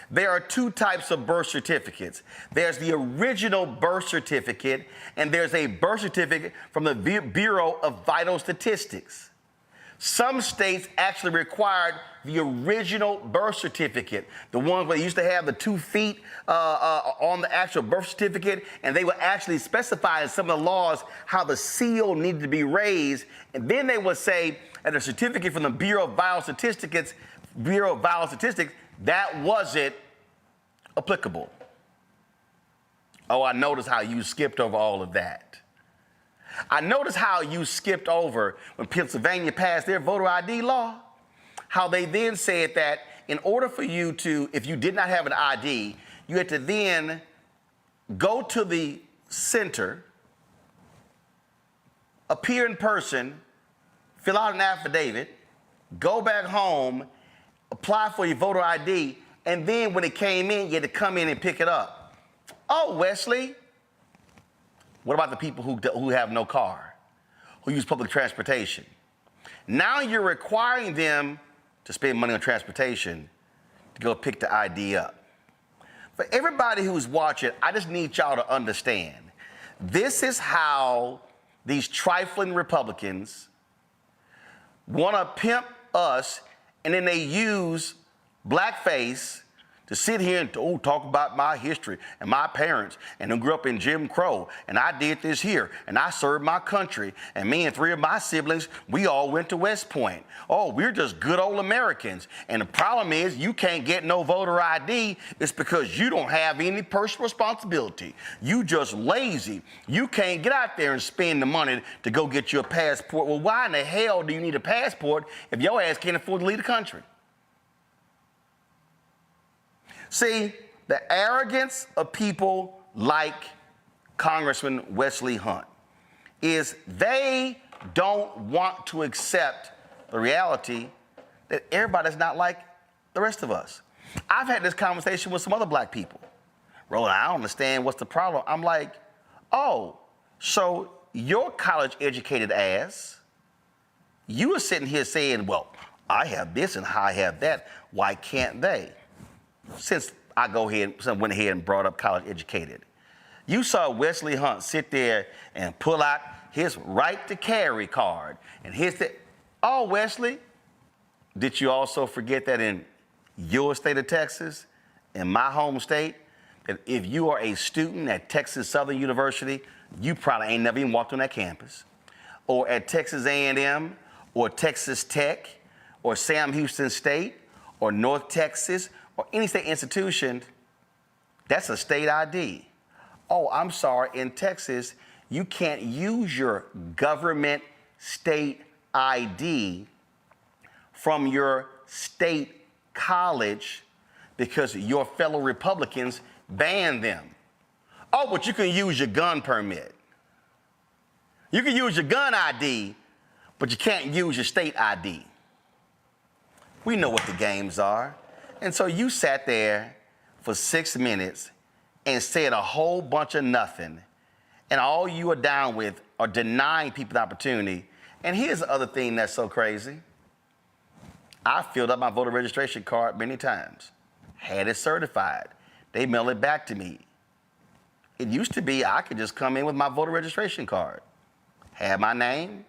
there are two types of birth certificates. There's the original birth certificate, and there's a birth certificate from the Bureau of Vital Statistics. Some states actually required the original birth certificate, the ones where they used to have the 2 feet on the actual birth certificate, and they would actually specify in some of the laws how the seal needed to be raised, and then they would say that a certificate from the Bureau of Vital Statistics, that wasn't applicable. Oh, I noticed how you skipped over all of that. I noticed how you skipped over when Pennsylvania passed their voter ID law, how they then said that in order for you to, if you did not have an ID, you had to then go to the center, appear in person, fill out an affidavit, go back home, apply for your voter ID, and then when it came in, you had to come in and pick it up. Oh, Wesley, what about the people who have no car, who use public transportation? Now you're requiring them to spend money on transportation to go pick the ID up. For everybody who's watching, I just need y'all to understand, this is how these trifling Republicans want to pimp us, and then they use blackface to sit here and talk about my history and my parents, and who grew up in Jim Crow, and I did this here, and I served my country, and me and 3 of my siblings, we all went to West Point. Oh, we're just good old Americans. And the problem is you can't get no voter ID. It's because you don't have any personal responsibility. You just lazy. You can't get out there and spend the money to go get you a passport. Well, why in the hell do you need a passport if your ass can't afford to leave the country? See, the arrogance of people like Congressman Wesley Hunt is they don't want to accept the reality that everybody's not like the rest of us. I've had this conversation with some other black people. Roland, I don't understand what's the problem. I'm like, oh, so your college-educated ass, you are sitting here saying, well, I have this and I have that. Why can't they? Since I went ahead and brought up college educated. You saw Wesley Hunt sit there and pull out his right to carry card and oh, Wesley, did you also forget that in your state of Texas, in my home state, that if you are a student at Texas Southern University, you probably ain't never even walked on that campus, or at Texas A&M, or Texas Tech, or Sam Houston State, or North Texas, or any state institution, that's a state ID. Oh, I'm sorry, in Texas, you can't use your government state ID from your state college because your fellow Republicans banned them. Oh, but you can use your gun permit. You can use your gun ID, but you can't use your state ID. We know what the games are. And so you sat there for 6 minutes and said a whole bunch of nothing, and all you are down with are denying people the opportunity. And here's the other thing that's so crazy. I filled up my voter registration card many times, had it certified. They mailed it back to me. It used to be I could just come in with my voter registration card, had my name,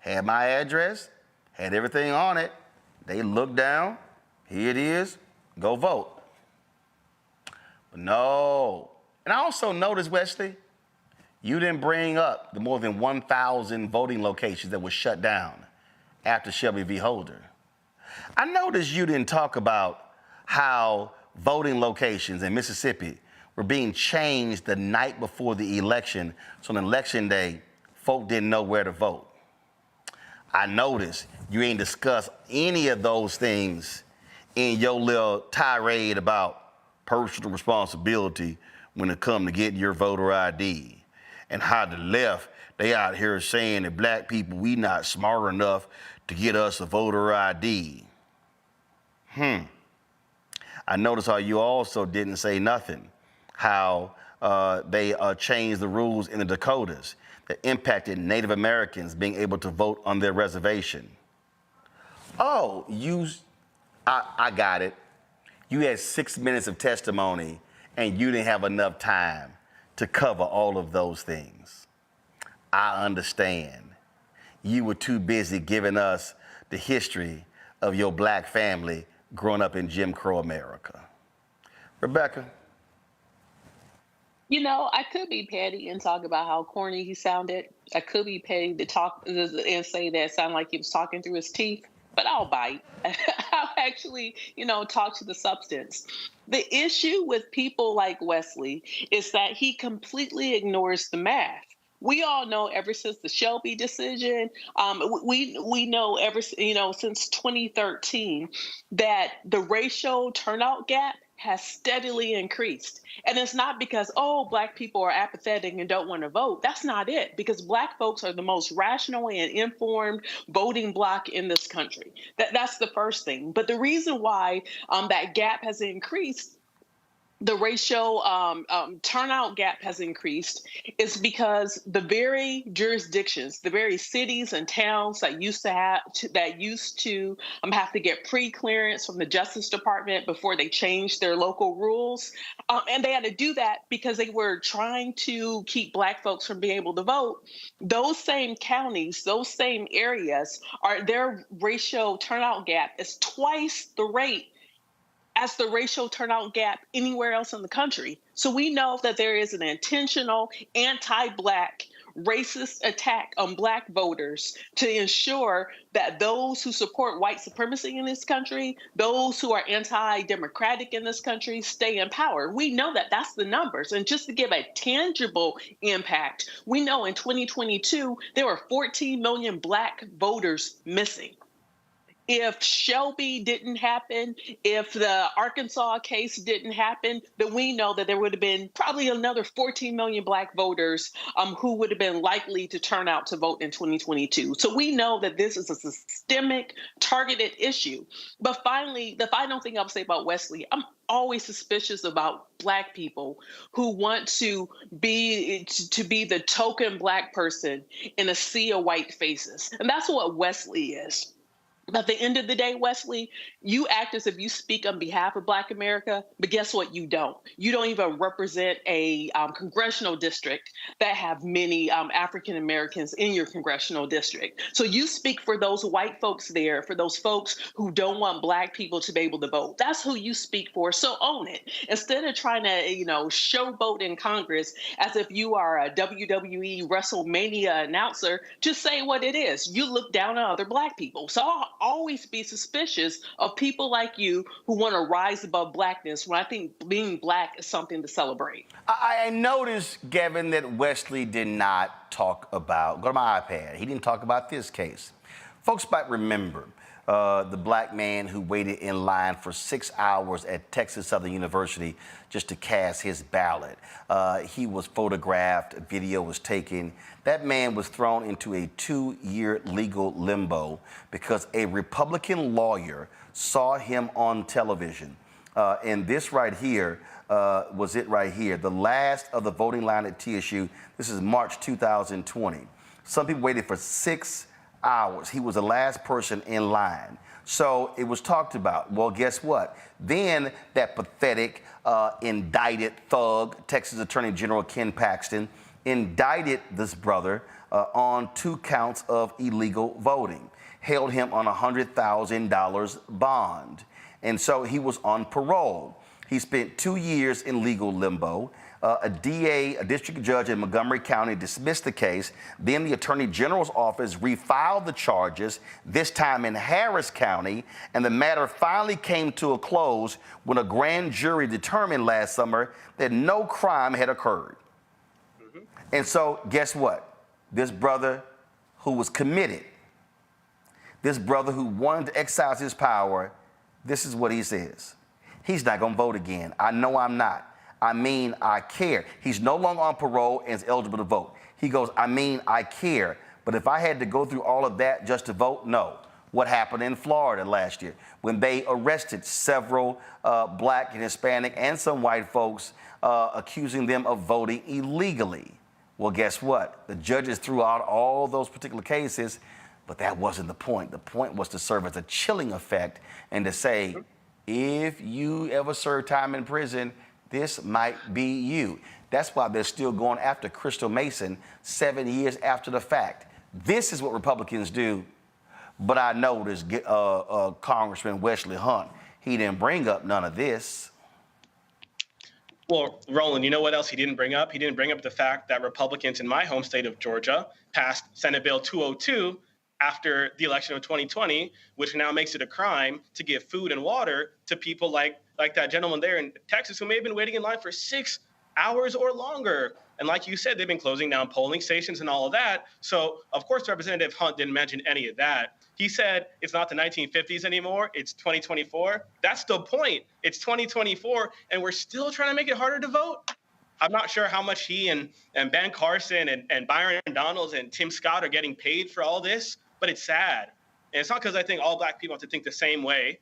had my address, had everything on it. They looked down, here it is, go vote. But no. And I also noticed, Wesley, You didn't bring up the more than 1,000 voting locations that were shut down after Shelby v. Holder. I noticed you didn't talk about how voting locations in Mississippi were being changed the night before the election, so on election day, folk didn't know where to vote. I noticed you ain't discussed any of those things in your little tirade about personal responsibility when it comes to getting your voter ID. And how the left, they out here saying that black people, we not smart enough to get us a voter ID. I noticed how you also didn't say nothing, how they changed the rules in the Dakotas that impacted Native Americans being able to vote on their reservation. Oh, I got it. You had 6 minutes of testimony and you didn't have enough time to cover all of those things. I understand. You were too busy giving us the history of your black family growing up in Jim Crow America. Rebecca? You know, I could be petty and talk about how corny he sounded. I could be petty to talk and say that it sounded like he was talking through his teeth, but I'll bite. I'll actually, talk to the substance. The issue with people like Wesley is that he completely ignores the math. We all know ever since the Shelby decision, we know since 2013 that the racial turnout gap has steadily increased. And it's not because, black people are apathetic and don't want to vote. That's not it, because black folks are the most rational and informed voting bloc in this country. That's the first thing. But the reason why that gap has increased, the racial turnout gap has increased, is because the very jurisdictions, the very cities and towns that used to have to get pre-clearance from the Justice Department before they changed their local rules, and they had to do that because they were trying to keep black folks from being able to vote. Those same counties, those same areas, their racial turnout gap is twice the rate as the racial turnout gap anywhere else in the country. So we know that there is an intentional anti-black racist attack on black voters to ensure that those who support white supremacy in this country, those who are anti-democratic in this country, stay in power. We know that that's the numbers. And just to give a tangible impact, we know in 2022, there were 14 million black voters missing. If Shelby didn't happen, if the Arkansas case didn't happen, then we know that there would have been probably another 14 million black voters who would have been likely to turn out to vote in 2022. So we know that this is a systemic, targeted issue. But finally, the final thing I'll say about Wesley, I'm always suspicious about black people who want to be the token black person in a sea of white faces. And that's what Wesley is. At the end of the day, Wesley, you act as if you speak on behalf of Black America, but guess what? You don't. You don't even represent a congressional district that have many African Americans in your congressional district. So you speak for those white folks there, for those folks who don't want black people to be able to vote. That's who you speak for. So own it. Instead of trying to, showboat in Congress as if you are a WWE WrestleMania announcer, just say what it is. You look down on other black people. So I'll always be suspicious of people like you who want to rise above blackness when I think being black is something to celebrate. I noticed, Gavin, that Wesley did not talk about, go to my iPad, he didn't talk about this case. Folks might remember the black man who waited in line for 6 hours at Texas Southern University just to cast his ballot. He was photographed, a video was taken. That man was thrown into a 2-year legal limbo because a Republican lawyer saw him on television. And this right here was it right here, the last of the voting line at TSU. This is March 2020. Some people waited for 6 hours. He was the last person in line. So it was talked about. Well, guess what? Then that pathetic indicted thug, Texas Attorney General Ken Paxton, indicted this brother on 2 counts of illegal voting, held him on a $100,000 bond. And so he was on parole. He spent 2 years in legal limbo. A DA, a district judge in Montgomery County, dismissed the case. Then the Attorney General's office refiled the charges, this time in Harris County, and the matter finally came to a close when a grand jury determined last summer that no crime had occurred. And so, guess what? This brother who was committed, this brother who wanted to exercise his power, this is what he says. He's not going to vote again. I know I'm not. I mean, I care. He's no longer on parole and is eligible to vote. He goes, I mean, I care. But if I had to go through all of that just to vote, no. What happened in Florida last year when they arrested several black and Hispanic and some white folks, accusing them of voting illegally. Well, guess what? The judges threw out all those particular cases, but that wasn't the point. The point was to serve as a chilling effect and to say, if you ever serve time in prison, this might be you. That's why they're still going after Crystal Mason 7 years after the fact. This is what Republicans do. But I noticed Congressman Wesley Hunt, he didn't bring up none of this. Well, Roland, you know what else he didn't bring up? He didn't bring up the fact that Republicans in my home state of Georgia passed Senate Bill 202 after the election of 2020, which now makes it a crime to give food and water to people like that gentleman there in Texas who may have been waiting in line for 6 hours or longer. And like you said, they've been closing down polling stations and all of that. So, of course, Representative Hunt didn't mention any of that. He said it's not the 1950s anymore, it's 2024. That's the point. It's 2024, and we're still trying to make it harder to vote. I'm not sure how much he and Ben Carson and Byron Donalds and Tim Scott are getting paid for all this, but it's sad. And it's not because I think all black people have to think the same way.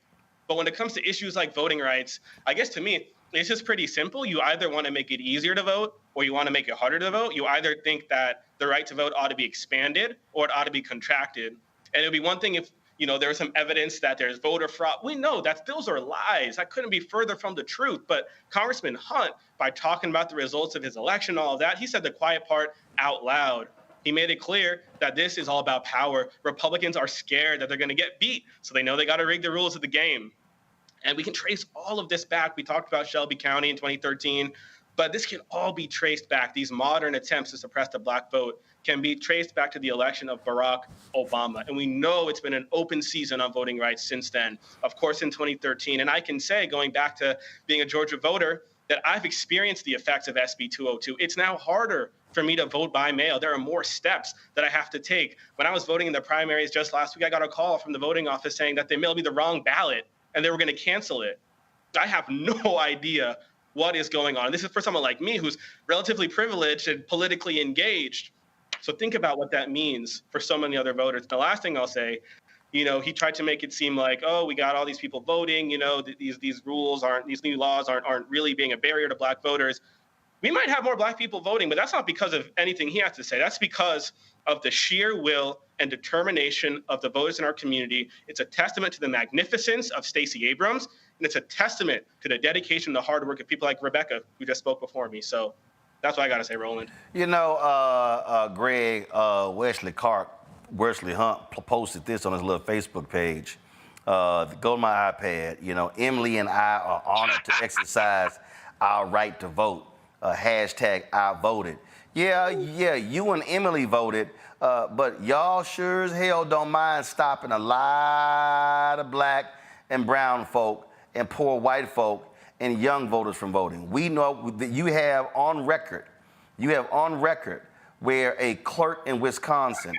But when it comes to issues like voting rights, I guess to me, it's just pretty simple. You either want to make it easier to vote or you want to make it harder to vote. You either think that the right to vote ought to be expanded or it ought to be contracted. And it would be one thing if, there's some evidence that there's voter fraud. We know that those are lies. That couldn't be further from the truth. But Congressman Hunt, by talking about the results of his election, all of that, he said the quiet part out loud. He made it clear that this is all about power. Republicans are scared that they're going to get beat, so they know they got to rig the rules of the game. And we can trace all of this back. We talked about Shelby County in 2013, but this can all be traced back. These modern attempts to suppress the black vote can be traced back to the election of Barack Obama. And we know it's been an open season on voting rights since then, of course, in 2013. And I can say, going back to being a Georgia voter, that I've experienced the effects of SB 202. It's now harder for me to vote by mail. There are more steps that I have to take. When I was voting in the primaries just last week, I got a call from the voting office saying that they mailed me the wrong ballot and they were going to cancel it. I have no idea what is going on. This is for someone like me who's relatively privileged and politically engaged. So think about what that means for so many other voters. The last thing I'll say, he tried to make it seem like, oh, we got all these people voting, these rules aren't, these new laws aren't really being a barrier to black voters. We might have more black people voting, but that's not because of anything he has to say. That's because of the sheer will and determination of the voters in our community. It's a testament to the magnificence of Stacey Abrams, and it's a testament to the dedication and the hard work of people like Rebecca, who just spoke before me. So that's what I got to say, Roland. Greg, Wesley Hunt posted this on his little Facebook page. Go to my iPad. Emily and I are honored to exercise our right to vote. Hashtag I voted. Yeah, you and Emily voted, but y'all sure as hell don't mind stopping a lot of black and brown folk and poor white folk and young voters from voting. We know that you have on record where a clerk in Wisconsin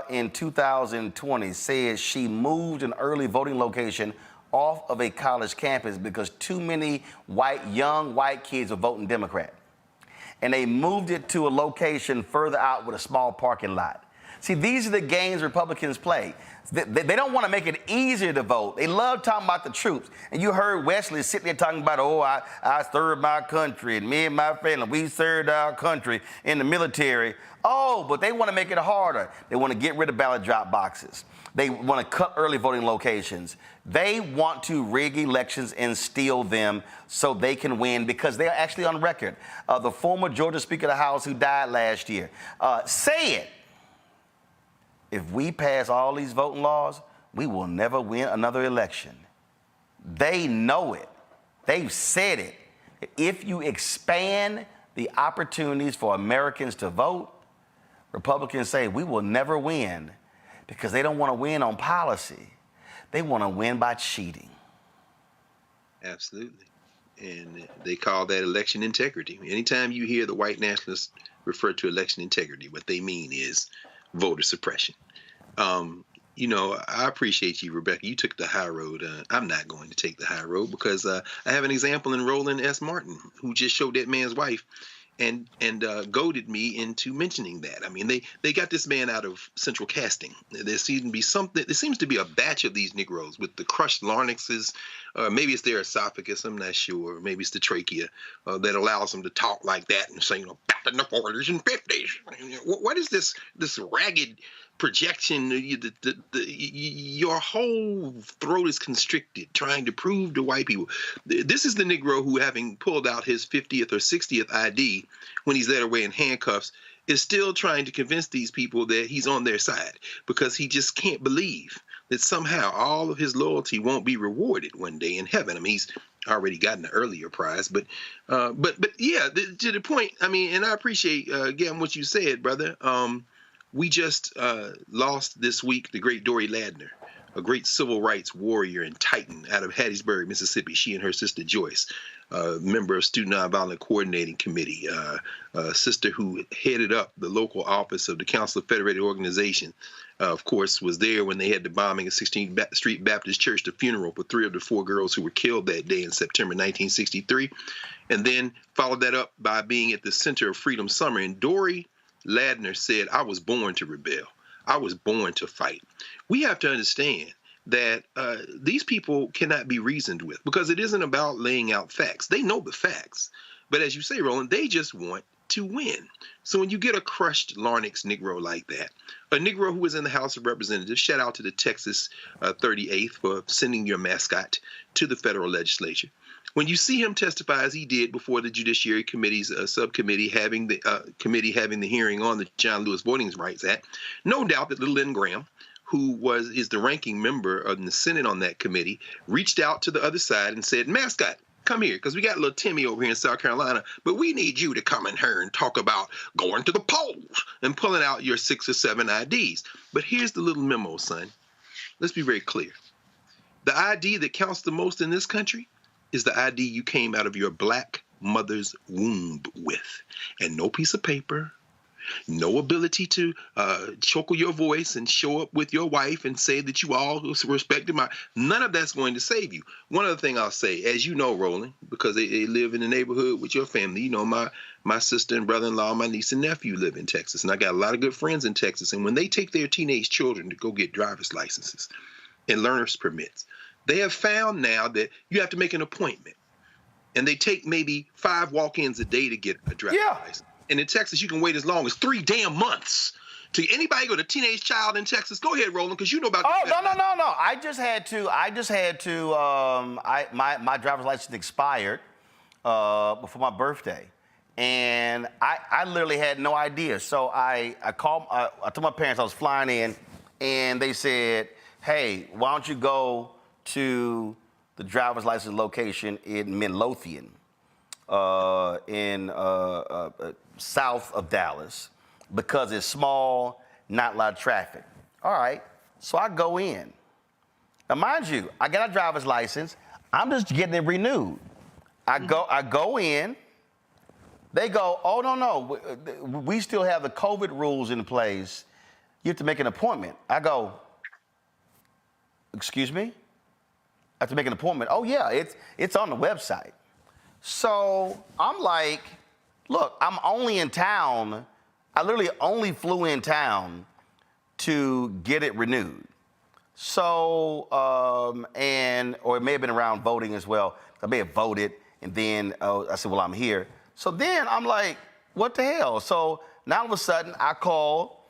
in 2020 said she moved an early voting location off of a college campus because too many young white kids were voting Democrat. And they moved it to a location further out with a small parking lot. See, these are the games Republicans play. They don't want to make it easier to vote. They love talking about the troops. And you heard Wesley sitting there talking about, I served my country, and me and my family, we served our country in the military. Oh, but they want to make it harder. They want to get rid of ballot drop boxes. They want to cut early voting locations. They want to rig elections and steal them so they can win because they're actually on record. The former Georgia Speaker of the House who died last year said, if we pass all these voting laws, we will never win another election. They know it. They've said it. If you expand the opportunities for Americans to vote, Republicans say we will never win because they don't want to win on policy. They want to win by cheating. Absolutely. And they call that election integrity. Anytime you hear the white nationalists refer to election integrity, what they mean is voter suppression. You know, I appreciate you, Rebecca. You took the high road. I'm not going to take the high road because I have an example in Roland S. Martin, who just showed that man's wife and goaded me into mentioning that. I mean, they got this man out of central casting. There seems to be a batch of these Negroes with the crushed larynxes. Maybe it's their esophagus. I'm not sure. Maybe it's the trachea that allows them to talk like that and say, you know, back in the 40s and 50s. What is this ragged projection? Your whole throat is constricted trying to prove to white people. This is the Negro who, having pulled out his 50th or 60th ID when he's led away in handcuffs, is still trying to convince these people that he's on their side because he just can't believe that somehow all of his loyalty won't be rewarded one day in heaven. I mean, he's already gotten an earlier prize, but yeah, to the point. I mean, and I appreciate again what you said, brother. We just lost this week the great Dory Ladner, a great civil rights warrior and titan out of Hattiesburg, Mississippi. She and her sister Joyce, member of Student Nonviolent Coordinating Committee, a sister who headed up the local office of the Council of Federated Organization. Of course, was there when they had the bombing of 16th Street Baptist Church, the funeral for 3 of the 4 girls who were killed that day in September 1963, and then followed that up by being at the center of Freedom Summer. And Dory Ladner said, I was born to rebel. I was born to fight. We have to understand that these people cannot be reasoned with because it isn't about laying out facts. They know the facts. But as you say, Roland, they just want to win. So when you get a crushed larynx Negro like that, a Negro who is in the House of Representatives, shout out to the Texas 38th for sending your mascot to the federal legislature. When you see him testify as he did before the Judiciary Committee's subcommittee having the hearing on the John Lewis Voting Rights Act, no doubt that little Lynn Graham, who is the ranking member of the Senate on that committee, reached out to the other side and said, mascot, come here, because we got little Timmy over here in South Carolina, but we need you to come in here and talk about going to the polls and pulling out your 6 or 7 IDs. But here's the little memo, son. Let's be very clear. The ID that counts the most in this country is the ID you came out of your black mother's womb with. And no piece of paper, no ability to choke your voice and show up with your wife and say that you all respected none of that's going to save you. One other thing I'll say, as you know, Roland, because they live in the neighborhood with your family, you know, my sister and brother-in-law, my niece and nephew live in Texas, and I got a lot of good friends in Texas. And when they take their teenage children to go get driver's licenses and learner's permits, they have found now that you have to make an appointment, and they take maybe 5 walk-ins a day to get a driver's license. And in Texas, you can wait as long as 3 damn months. To anybody got a teenage child in Texas, go ahead, Roland, because you know about. Oh, no. I just had to. My driver's license expired before my birthday, and I literally had no idea. So I called. I told my parents I was flying in, and they said, "Hey, why don't you go to the driver's license location in Midlothian, in south of Dallas, because it's small, not a lot of traffic." All right, so I go in. Now, mind you, I got a driver's license. I'm just getting it renewed. I go in. They go, "Oh, no, we still have the COVID rules in place. You have to make an appointment." I go, "Excuse me? I have to make an appointment?" "Oh, yeah, it's on the website." So I'm like, look, I'm only in town. I literally only flew in town to get it renewed. So, or it may have been around voting as well. I may have voted, and then I said, well, I'm here. So then I'm like, what the hell? So now all of a sudden, I call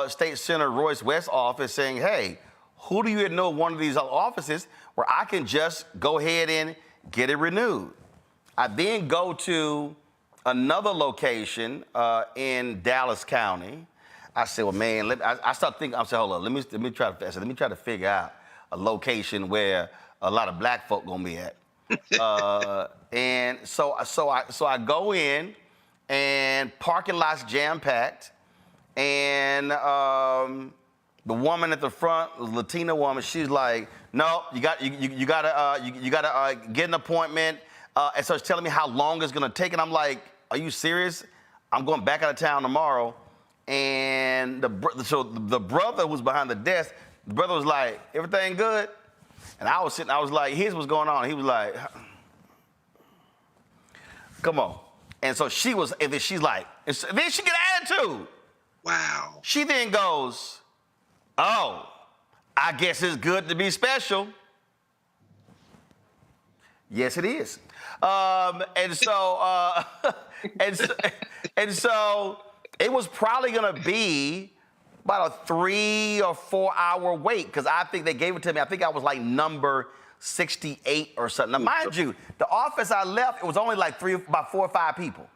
State Senator Royce West's office saying, hey, who do you know one of these offices where I can just go ahead and get it renewed? I then go to another location in Dallas County. I said, well, man, I start thinking. I said, hold on, let me try to figure out a location where a lot of black folk gonna be at. And so I go in, and parking lots jam-packed, and the woman at the front, the Latina woman, she's like, no, you gotta get an appointment. And so it's telling me how long it's gonna take, and I'm like, are you serious? I'm going back out of town tomorrow. And so the brother who's behind the desk, the brother was like, everything good? And I was sitting, I was like, here's what's going on. He was like, come on. And so she was, and then she's like, and then she get attitude. Wow. She then goes, oh, I guess it's good to be special. Yes, it is. And so it was probably gonna be about a 3 or 4 hour wait, because I think they gave it to me. I think I was like number 68 or something. Now, mind you, the office I left, it was only like about 4 or 5 people.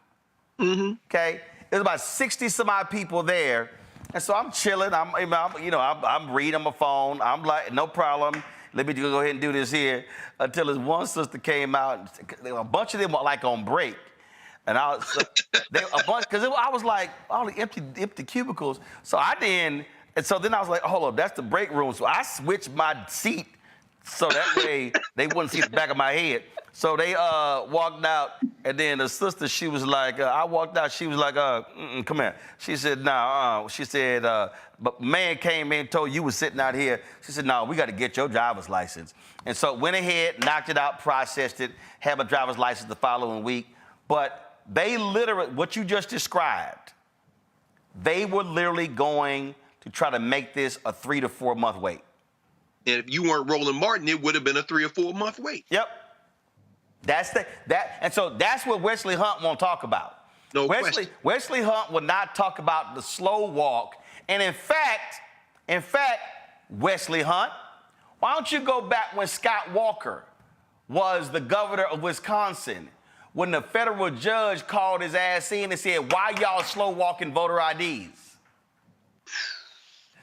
Mm-hmm. Okay, there's about 60 some odd people there, and so I'm chilling. I'm reading my phone. I'm like, no problem. Let me go ahead and do this here. Until this one sister came out. A bunch of them were like on break. And I was, because I was like, all the empty cubicles. So then I was like, hold up, that's the break room. So I switched my seat so that way they wouldn't see the back of my head. So they walked out, and then the sister, she was like, I walked out, she was like, come here. She said, no, she said, but man came in and told you was sitting out here. She said, no, we got to get your driver's license. And so went ahead, knocked it out, processed it, had my driver's license the following week. But they literally, what you just described, they were literally going to try to make this a 3 to 4 month wait. And if you weren't Roland Martin, it would have been a 3 or 4 month wait. Yep. And so that's what Wesley Hunt won't talk about. No question. Wesley Hunt will not talk about the slow walk. And in fact, Wesley Hunt, why don't you go back when Scott Walker was the governor of Wisconsin, when the federal judge called his ass in and said, why y'all slow walking voter IDs?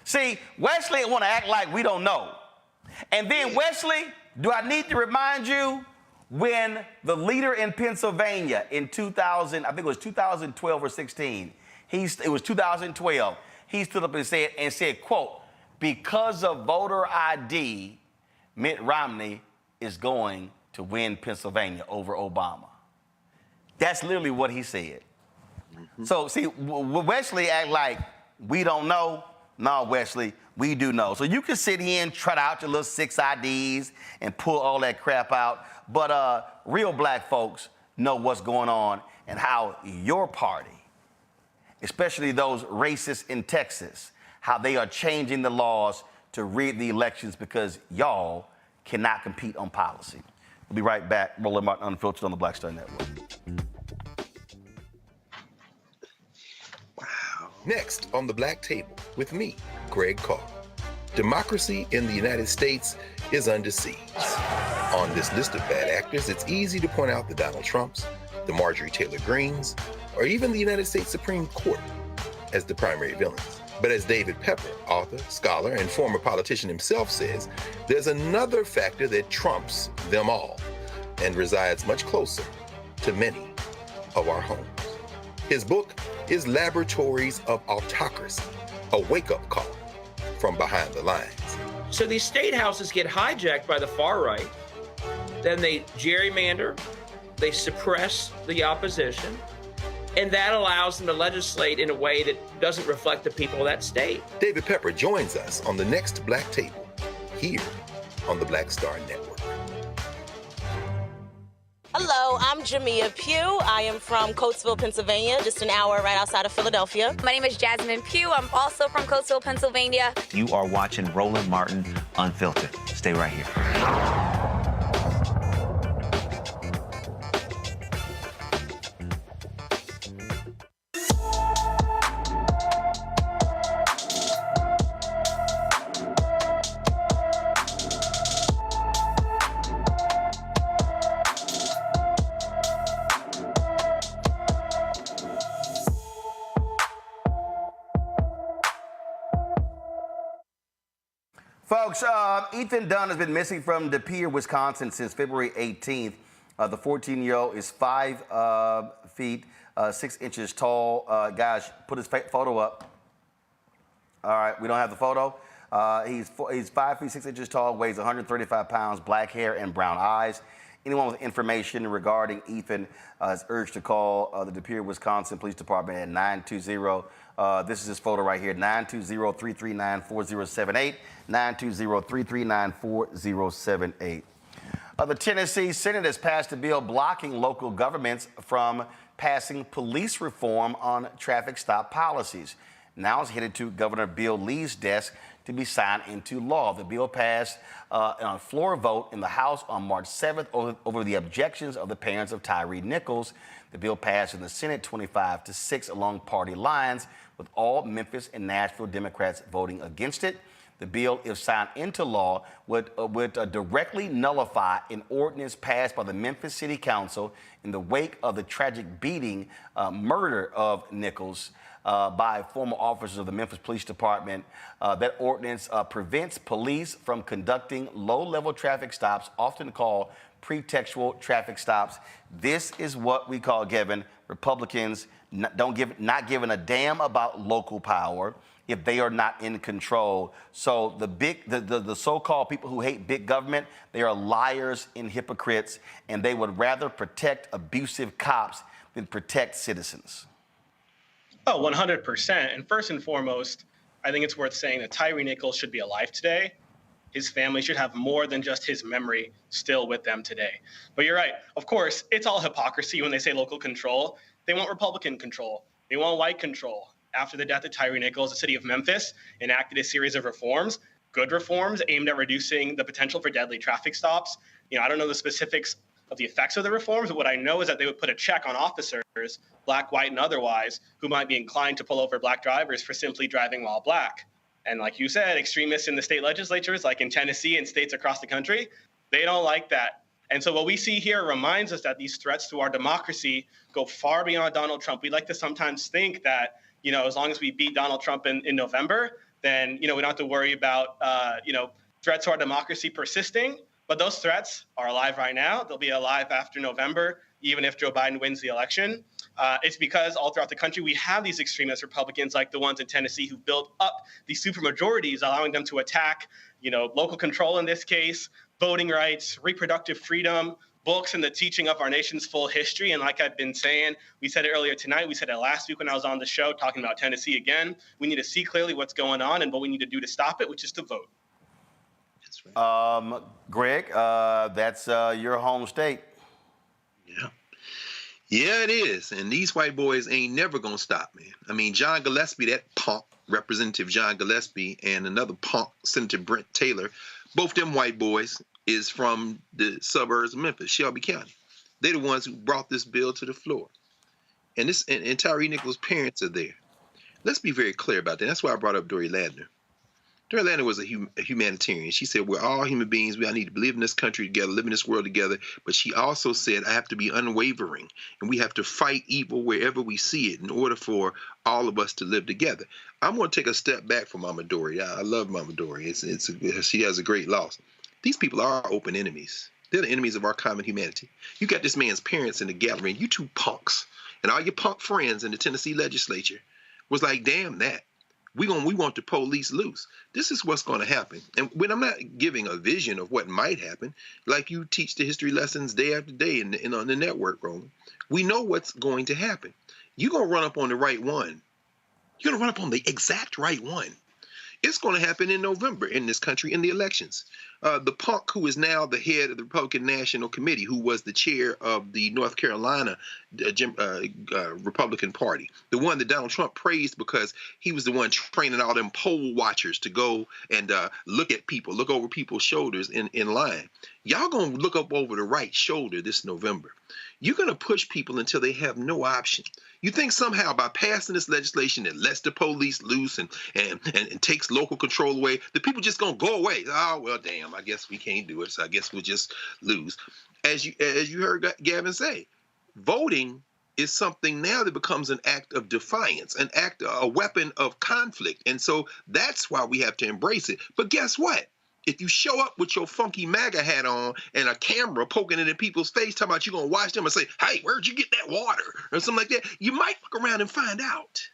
See, Wesley want to act like we don't know. And then Wesley, do I need to remind you, when the leader in Pennsylvania in 2000, I think it was 2012 or 16, it was 2012, he stood up and said, quote, because of voter ID, Mitt Romney is going to win Pennsylvania over Obama. That's literally what he said. Mm-hmm. So see, Wesley act like we don't know. No, Wesley, we do know. So you can sit here and trot out your little 6 IDs and pull all that crap out. But real black folks know what's going on and how your party, especially those racists in Texas, how they are changing the laws to rig the elections because y'all cannot compete on policy. We'll be right back. Roland Martin Unfiltered on the Black Star Network. Wow. Next on the Black Table with me, Greg Carr. Democracy in the United States is under siege. On this list of bad actors, it's easy to point out the Donald Trumps, the Marjorie Taylor Greens, or even the United States Supreme Court as the primary villains. But as David Pepper, author, scholar, and former politician himself says, there's another factor that trumps them all and resides much closer to many of our homes. His book is Laboratories of Autocracy, a wake-up call from behind the lines. So these state houses get hijacked by the far right, then they gerrymander, they suppress the opposition, and that allows them to legislate in a way that doesn't reflect the people of that state. David Pepper joins us on the next Black Table, here on the Black Star Network. Hello, I'm Jamia Pugh. I am from Coatesville, Pennsylvania, just an hour right outside of Philadelphia. My name is Jasmine Pugh. I'm also from Coatesville, Pennsylvania. You are watching Roland Martin Unfiltered. Stay right here. Folks, Ethan Dunn has been missing from De Pere, Wisconsin since February 18th. The 14-year-old is 5 feet 6 inches tall. Guys, put his photo up. All right, we don't have the photo. He's 5 feet 6 inches tall, weighs 135 pounds, black hair and brown eyes. Anyone with information regarding Ethan is urged to call the De Pere, Wisconsin Police Department at 920. This is his photo right here, 920-339-4078, 920-339-4078. The Tennessee Senate has passed a bill blocking local governments from passing police reform on traffic stop policies. Now it's headed to Governor Bill Lee's desk to be signed into law. The bill passed on a floor vote in the House on March 7th over the objections of the parents of Tyree Nichols. The bill passed in the Senate 25-6 along party lines, with all Memphis and Nashville Democrats voting against it. The bill, if signed into law, would directly nullify an ordinance passed by the Memphis City Council in the wake of the tragic beating, murder of Nichols by former officers of the Memphis Police Department. That ordinance prevents police from conducting low-level traffic stops, often called pretextual traffic stops. This is what we call, Kevin, Republicans not giving a damn about local power if they are not in control. So the so-called people who hate big government, they are liars and hypocrites, and they would rather protect abusive cops than protect citizens. Oh, 100%. And first and foremost, I think it's worth saying that Tyree Nichols should be alive today. His family should have more than just his memory still with them today. But you're right. Of course, it's all hypocrisy when they say local control. They want Republican control. They want white control. After the death of Tyree Nichols, the city of Memphis enacted a series of reforms, good reforms aimed at reducing the potential for deadly traffic stops. I don't know the specifics of the effects of the reforms, but what I know is that they would put a check on officers, black, white, and otherwise, who might be inclined to pull over black drivers for simply driving while black. And like you said, extremists in the state legislatures, like in Tennessee and states across the country, they don't like that. And so what we see here reminds us that these threats to our democracy go far beyond Donald Trump. We like to sometimes think that, as long as we beat Donald Trump in November, then, we don't have to worry about, threats to our democracy persisting. But those threats are alive right now. They'll be alive after November, even if Joe Biden wins the election. It's because all throughout the country, we have these extremist Republicans like the ones in Tennessee who built up these supermajorities, allowing them to attack, local control in this case, voting rights, reproductive freedom, books, and the teaching of our nation's full history. And like I've been saying, we said it earlier tonight, we said it last week when I was on the show talking about Tennessee again. We need to see clearly what's going on and what we need to do to stop it, which is to vote. Greg, that's your home state. Yeah, it is. And these white boys ain't never going to stop, man. I mean, John Gillespie, that punk, Representative John Gillespie, and another punk, Senator Brent Taylor, both them white boys is from the suburbs of Memphis, Shelby County. They're the ones who brought this bill to the floor. And Tyree Nichols' parents are there. Let's be very clear about that. That's why I brought up Dory Ladner. Dory Ladner was a humanitarian. She said, we're all human beings. We all need to live in this country together, live in this world together. But she also said, I have to be unwavering, and we have to fight evil wherever we see it in order for all of us to live together. I'm going to take a step back from Mama Dory. I love Mama Dory. She has a great loss. These people are our open enemies. They're the enemies of our common humanity. You got this man's parents in the gallery, and you two punks, and all your punk friends in the Tennessee legislature was like, damn that. We want the police loose. This is what's going to happen. And when I'm not giving a vision of what might happen, like you teach the history lessons day after day on the network, Roland, we know what's going to happen. You're going to run up on the right one. You're going to run up on the exact right one. It's going to happen in November in this country in the elections. The punk who is now the head of the Republican National Committee, who was the chair of the North Carolina Republican Party, the one that Donald Trump praised because he was the one training all them poll watchers to go and look over people's shoulders in line. Y'all going to look up over the right shoulder this November. You're going to push people until they have no option. You think somehow by passing this legislation that lets the police loose and takes local control away, the people just going to go away. Oh, well, damn, I guess we can't do it, so I guess we'll just lose. As you heard Gavin say, voting is something now that becomes an act of defiance, a weapon of conflict. And so that's why we have to embrace it. But guess what? If you show up with your funky MAGA hat on and a camera poking it in people's face, talking about you're going to watch them and say, hey, where'd you get that water? Or something like that, you might look around and find out.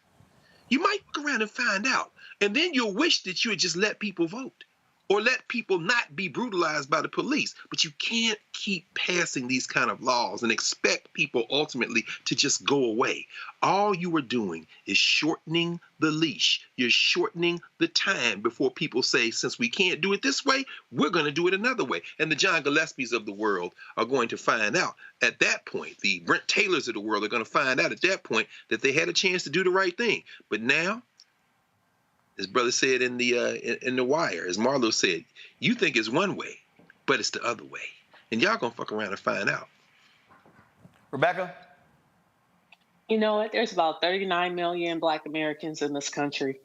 You might look around and find out. And then you'll wish that you had just let people vote or let people not be brutalized by the police. But you can't keep passing these kind of laws and expect people ultimately to just go away. All you are doing is shortening the leash. You're shortening the time before people say, since we can't do it this way, we're going to do it another way. And the John Gillespies of the world are going to find out at that point. The Brent Taylors of the world are going to find out at that point that they had a chance to do the right thing. But now, as brother said in the Wire, as Marlo said, you think it's one way, but it's the other way. And y'all gonna fuck around and find out. Rebecca? You know what? There's about 39 million Black Americans in this country.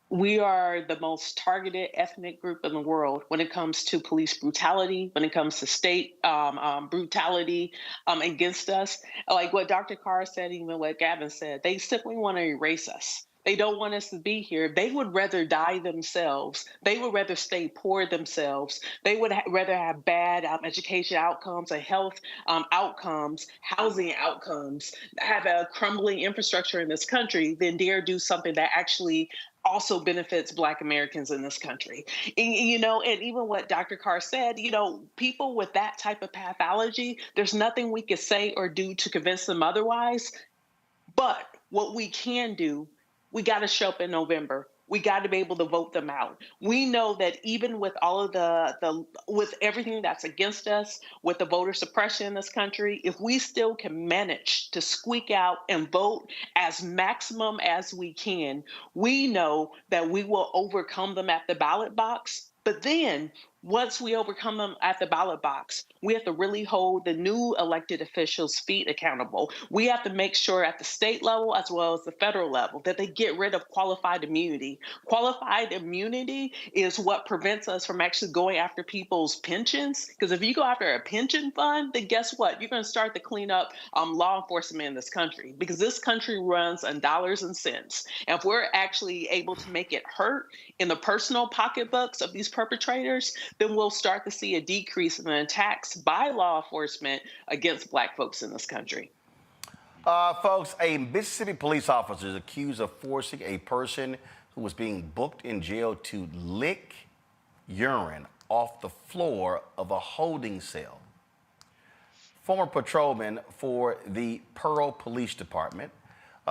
We are the most targeted ethnic group in the world when it comes to police brutality, when it comes to state brutality against us. Like what Dr. Carr said, even what Gavin said, they simply want to erase us. They don't want us to be here. They would rather die themselves. They would rather stay poor themselves. They would rather have bad education outcomes and health outcomes, housing outcomes, have a crumbling infrastructure in this country than dare do something that actually also benefits Black Americans in this country. And even what Dr. Carr said, people with that type of pathology, there's nothing we could say or do to convince them otherwise. But what we can do, we got to show up in November. We got to be able to vote them out. We know that even with all of with everything that's against us, with the voter suppression in this country, if we still can manage to squeak out and vote as maximum as we can, we know that we will overcome them at the ballot box. But then once we overcome them at the ballot box, we have to really hold the new elected officials' feet accountable. We have to make sure at the state level as well as the federal level that they get rid of qualified immunity. Qualified immunity is what prevents us from actually going after people's pensions. Because if you go after a pension fund, then guess what? You're going to start to clean up law enforcement in this country, because this country runs on dollars and cents. And if we're actually able to make it hurt in the personal pocketbooks of these perpetrators, then we'll start to see a decrease in the attacks by law enforcement against Black folks in this country. Folks, a Mississippi police officer is accused of forcing a person who was being booked in jail to lick urine off the floor of a holding cell. Former patrolman for the Pearl Police Department,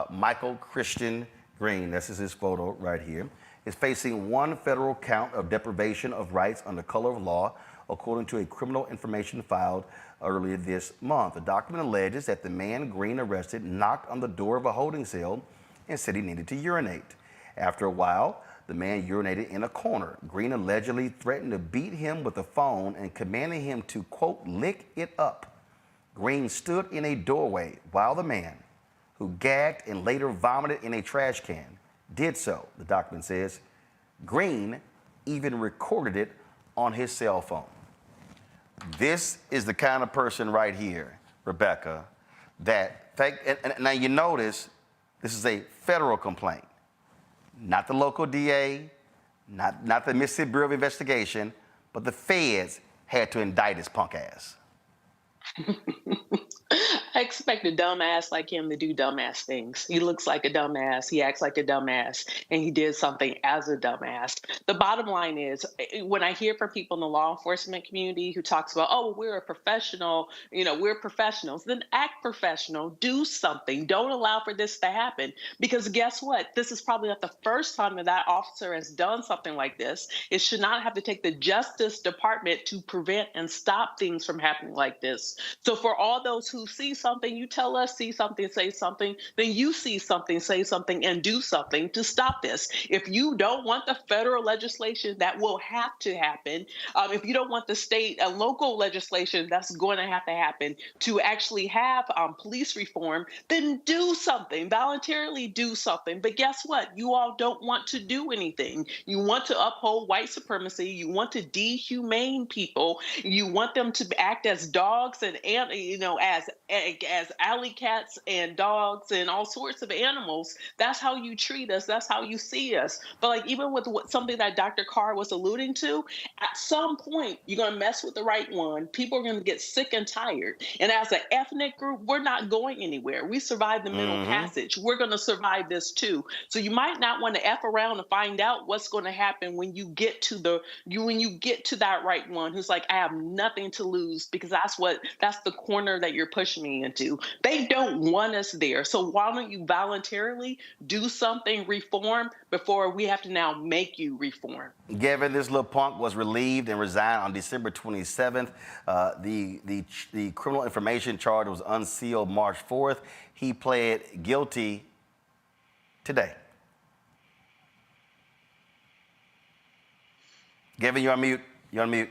Michael Christian Green, this is his photo right here, is facing one federal count of deprivation of rights under color of law, according to a criminal information filed earlier this month. The document alleges that the man Green arrested knocked on the door of a holding cell and said he needed to urinate. After a while, the man urinated in a corner. Green allegedly threatened to beat him with a phone and commanded him to, quote, lick it up. Green stood in a doorway while the man, who gagged and later vomited in a trash can, did so, the document says. Green even recorded it on his cell phone. This is the kind of person right here, Rebecca, that, and now you notice this is a federal complaint, not the local DA, not the Mississippi Bureau of Investigation, but the feds had to indict his punk ass. I expect a dumbass like him to do dumbass things. He looks like a dumbass. He acts like a dumbass. And he did something as a dumbass. The bottom line is, when I hear from people in the law enforcement community who talks about, oh, we're a professional, we're professionals, then act professional, do something. Don't allow for this to happen. Because guess what? This is probably not the first time that officer has done something like this. It should not have to take the Justice Department to prevent and stop things from happening like this. So for all those who see something, you tell us, see something, say something, then you see something, say something, and do something to stop this. If you don't want the federal legislation, that will have to happen. If you don't want the state and local legislation, that's going to happen to actually have police reform, then do something, voluntarily do something. But guess what? You all don't want to do anything. You want to uphold white supremacy. You want to dehumane people. You want them to act as dogs and as as alley cats and dogs and all sorts of animals. That's how you treat us. That's how you see us. But like even with something that Dr. Carr was alluding to, at some point you're going to mess with the right one. People are going to get sick and tired. And as an ethnic group, we're not going anywhere. We survived the Middle Passage. We're going to survive this too. So you might not want to F around and find out what's going to happen when you get to that right one who's like, I have nothing to lose, because that's the corner that you're pushing me into. They don't want us there. So why don't you voluntarily do something, reform, before we have to now make you reform? Gavin, this little punk was relieved and resigned on December 27th. The criminal information charge was unsealed March 4th. He pled guilty today. Gavin, you're on mute. You're on mute.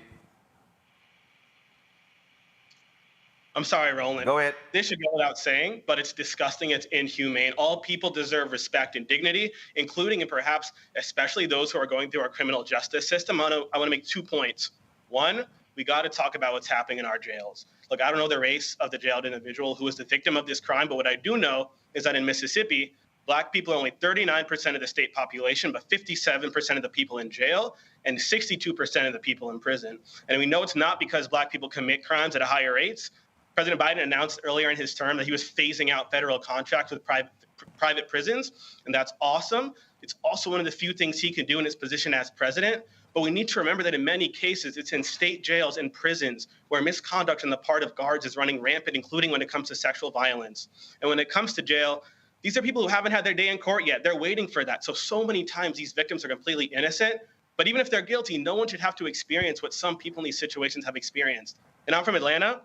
I'm sorry, Roland. Go ahead. This should go without saying, but it's disgusting. It's inhumane. All people deserve respect and dignity, including and perhaps especially those who are going through our criminal justice system. I want to make 2 points. One, we got to talk about what's happening in our jails. Look, I don't know the race of the jailed individual who was the victim of this crime, but what I do know is that in Mississippi, Black people are only 39% of the state population, but 57% of the people in jail and 62% of the people in prison. And we know it's not because Black people commit crimes at a higher rates. President Biden announced earlier in his term that he was phasing out federal contracts with private prisons, and that's awesome. It's also one of the few things he can do in his position as president. But we need to remember that in many cases, it's in state jails and prisons where misconduct on the part of guards is running rampant, including when it comes to sexual violence. And when it comes to jail, these are people who haven't had their day in court yet. They're waiting for that. So many times these victims are completely innocent. But even if they're guilty, no one should have to experience what some people in these situations have experienced. And I'm from Atlanta.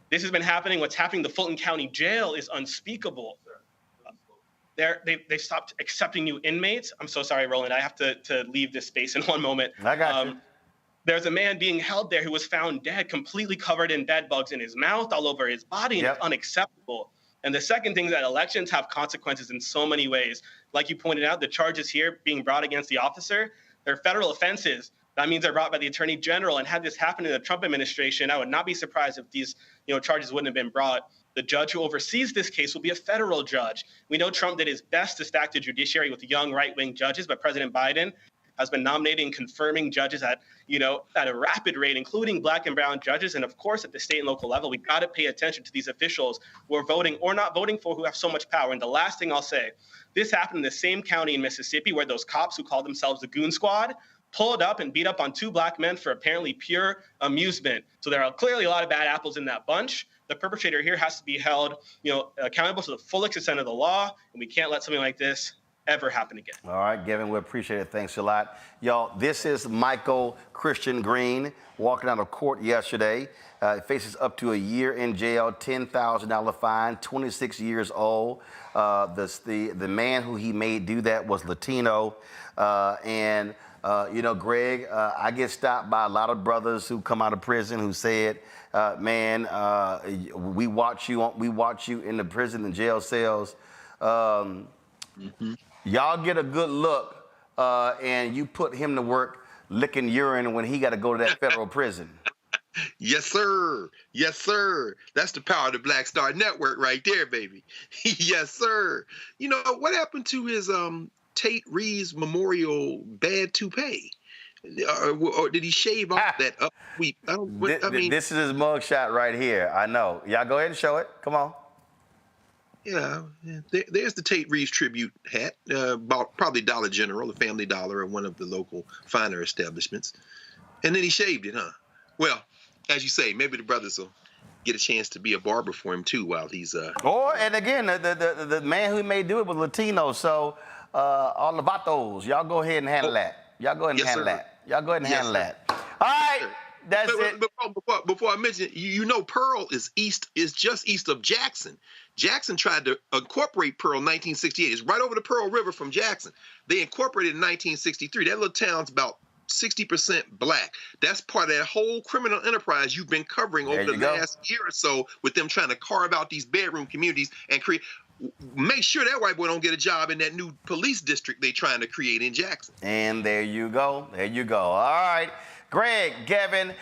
This has been happening. What's happening in the Fulton County Jail is unspeakable. They've stopped accepting new inmates. I'm so sorry, Roland. I have to leave this space in one moment. I got you. There's a man being held there who was found dead, completely covered in bed bugs in his mouth, all over his body, and it's unacceptable. And the second thing is that elections have consequences in so many ways. Like you pointed out, the charges here being brought against the officer, they're federal offenses. That means they're brought by the Attorney General. And had this happened in the Trump administration, I would not be surprised if these charges wouldn't have been brought. The judge who oversees this case will be a federal judge. We know Trump did his best to stack the judiciary with young right-wing judges, but President Biden has been nominating and confirming judges at a rapid rate, including Black and brown judges. And of course, at the state and local level, we got to pay attention to these officials who are voting or not voting for, who have so much power. And the last thing I'll say, this happened in the same county in Mississippi where those cops who call themselves the Goon Squad pulled up and beat up on 2 Black men for apparently pure amusement. So there are clearly a lot of bad apples in that bunch. The perpetrator here has to be held, accountable to the full extent of the law, and we can't let something like this ever happen again. All right, Gavin, we appreciate it. Thanks a lot. Y'all, this is Michael Christian Green walking out of court yesterday. Faces up to a year in jail, $10,000 fine, 26 years old. The man who he made do that was Latino. Greg, I get stopped by a lot of brothers who come out of prison who said, we watch you in the prison and jail cells. Y'all get a good look, and you put him to work licking urine when he got to go to that federal prison. Yes, sir. Yes, sir. That's the power of the Black Star Network right there, baby. Yes, sir. What happened to his Tate Reeves Memorial bad toupee? Or did he shave off that upsweep? This is his mugshot right here. I know. Y'all go ahead and show it. Come on. Yeah, there's the Tate Reeves tribute hat, bought probably Dollar General, the Family Dollar, or one of the local finer establishments. And then he shaved it, huh? Well, as you say, maybe the brothers will get a chance to be a barber for him too while he's. And again, the man who may do it was Latino, so all the vatos, y'all go ahead and handle that. Y'all go ahead and handle that. Y'all go ahead and handle that. All right. That's it. Before I mention, Pearl is just east of Jackson. Jackson tried to incorporate Pearl in 1968. It's right over the Pearl River from Jackson. They incorporated in 1963. That little town's about 60% Black. That's part of that whole criminal enterprise you've been covering over the last year or so with them trying to carve out these bedroom communities and make sure that white boy don't get a job in that new police district they're trying to create in Jackson. And there you go. There you go. All right. Greg, Gavin,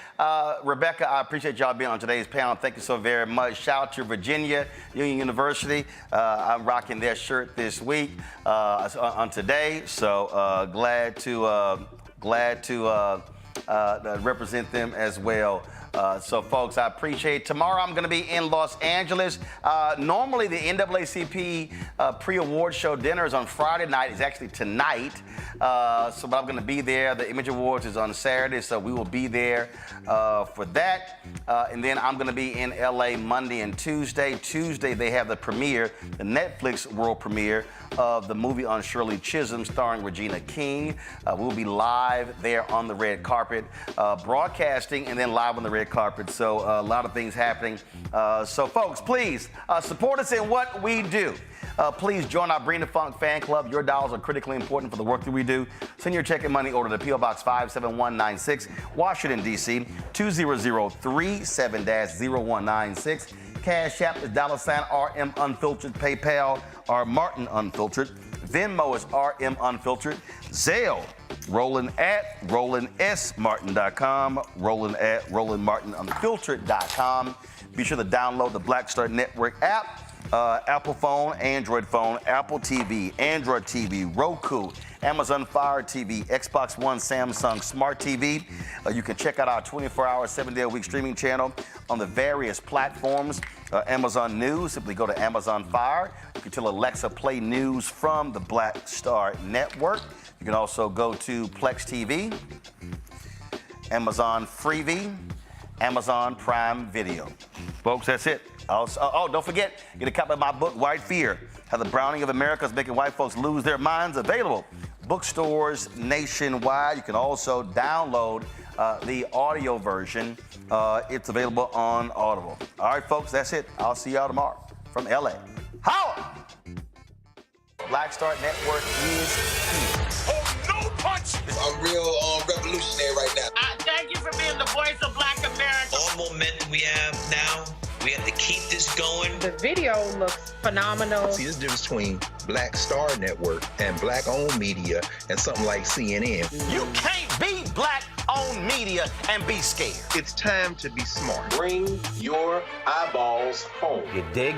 Rebecca, I appreciate y'all being on today's panel. Thank you so very much. Shout out to Virginia Union University. I'm rocking their shirt this week on today, so glad to represent them as well. So, folks, I appreciate it. Tomorrow I'm going to be in Los Angeles. Normally, the NAACP pre-award show dinner is on Friday night. It's actually tonight. But I'm going to be there. The Image Awards is on Saturday, so we will be there for that. And then I'm going to be in L.A. Monday and Tuesday. Tuesday, they have the premiere, the Netflix world premiere of the movie on Shirley Chisholm starring Regina King. We'll be live there on the red carpet, broadcasting and then live on the red carpet. So a lot of things happening. So folks, please support us in what we do. Please join our Bring the Funk fan club. Your dollars are critically important for the work that we do. Send your check and money order to P.O. Box 57196, Washington, D.C. 20037-0196. Cash App is $RM Unfiltered. PayPal are Martin Unfiltered. Venmo is RM Unfiltered. Zelle, Roland@RolandSMartin.com. Roland@RolandMartinUnfiltered.com. Be sure to download the Black Star Network app. Apple phone, Android phone, Apple TV, Android TV, Roku, Amazon Fire TV, Xbox One, Samsung Smart TV. You can check out our 24-hour, 7-day-a-week streaming channel on the various platforms. Amazon News, simply go to Amazon Fire. You can tell Alexa play news from the Black Star Network. You can also go to Plex TV, Amazon Freevee, Amazon Prime Video. Folks, that's it. Also, don't forget, get a copy of my book, White Fear, How the Browning of America is Making White Folks Lose Their Minds. Available bookstores nationwide. You can also download the audio version. It's available on Audible. All right, folks, that's it. I'll see y'all tomorrow from LA. Holla! Black Star Network is here. Oh, no punch! I'm real revolutionary right now. Thank you for being the voice of Black America. All momentum we have now, we have to keep this going. The video looks phenomenal. See, this difference between Black Star Network and black-owned media and something like CNN. You can't be black-owned media and be scared. It's time to be smart. Bring your eyeballs home. You dig?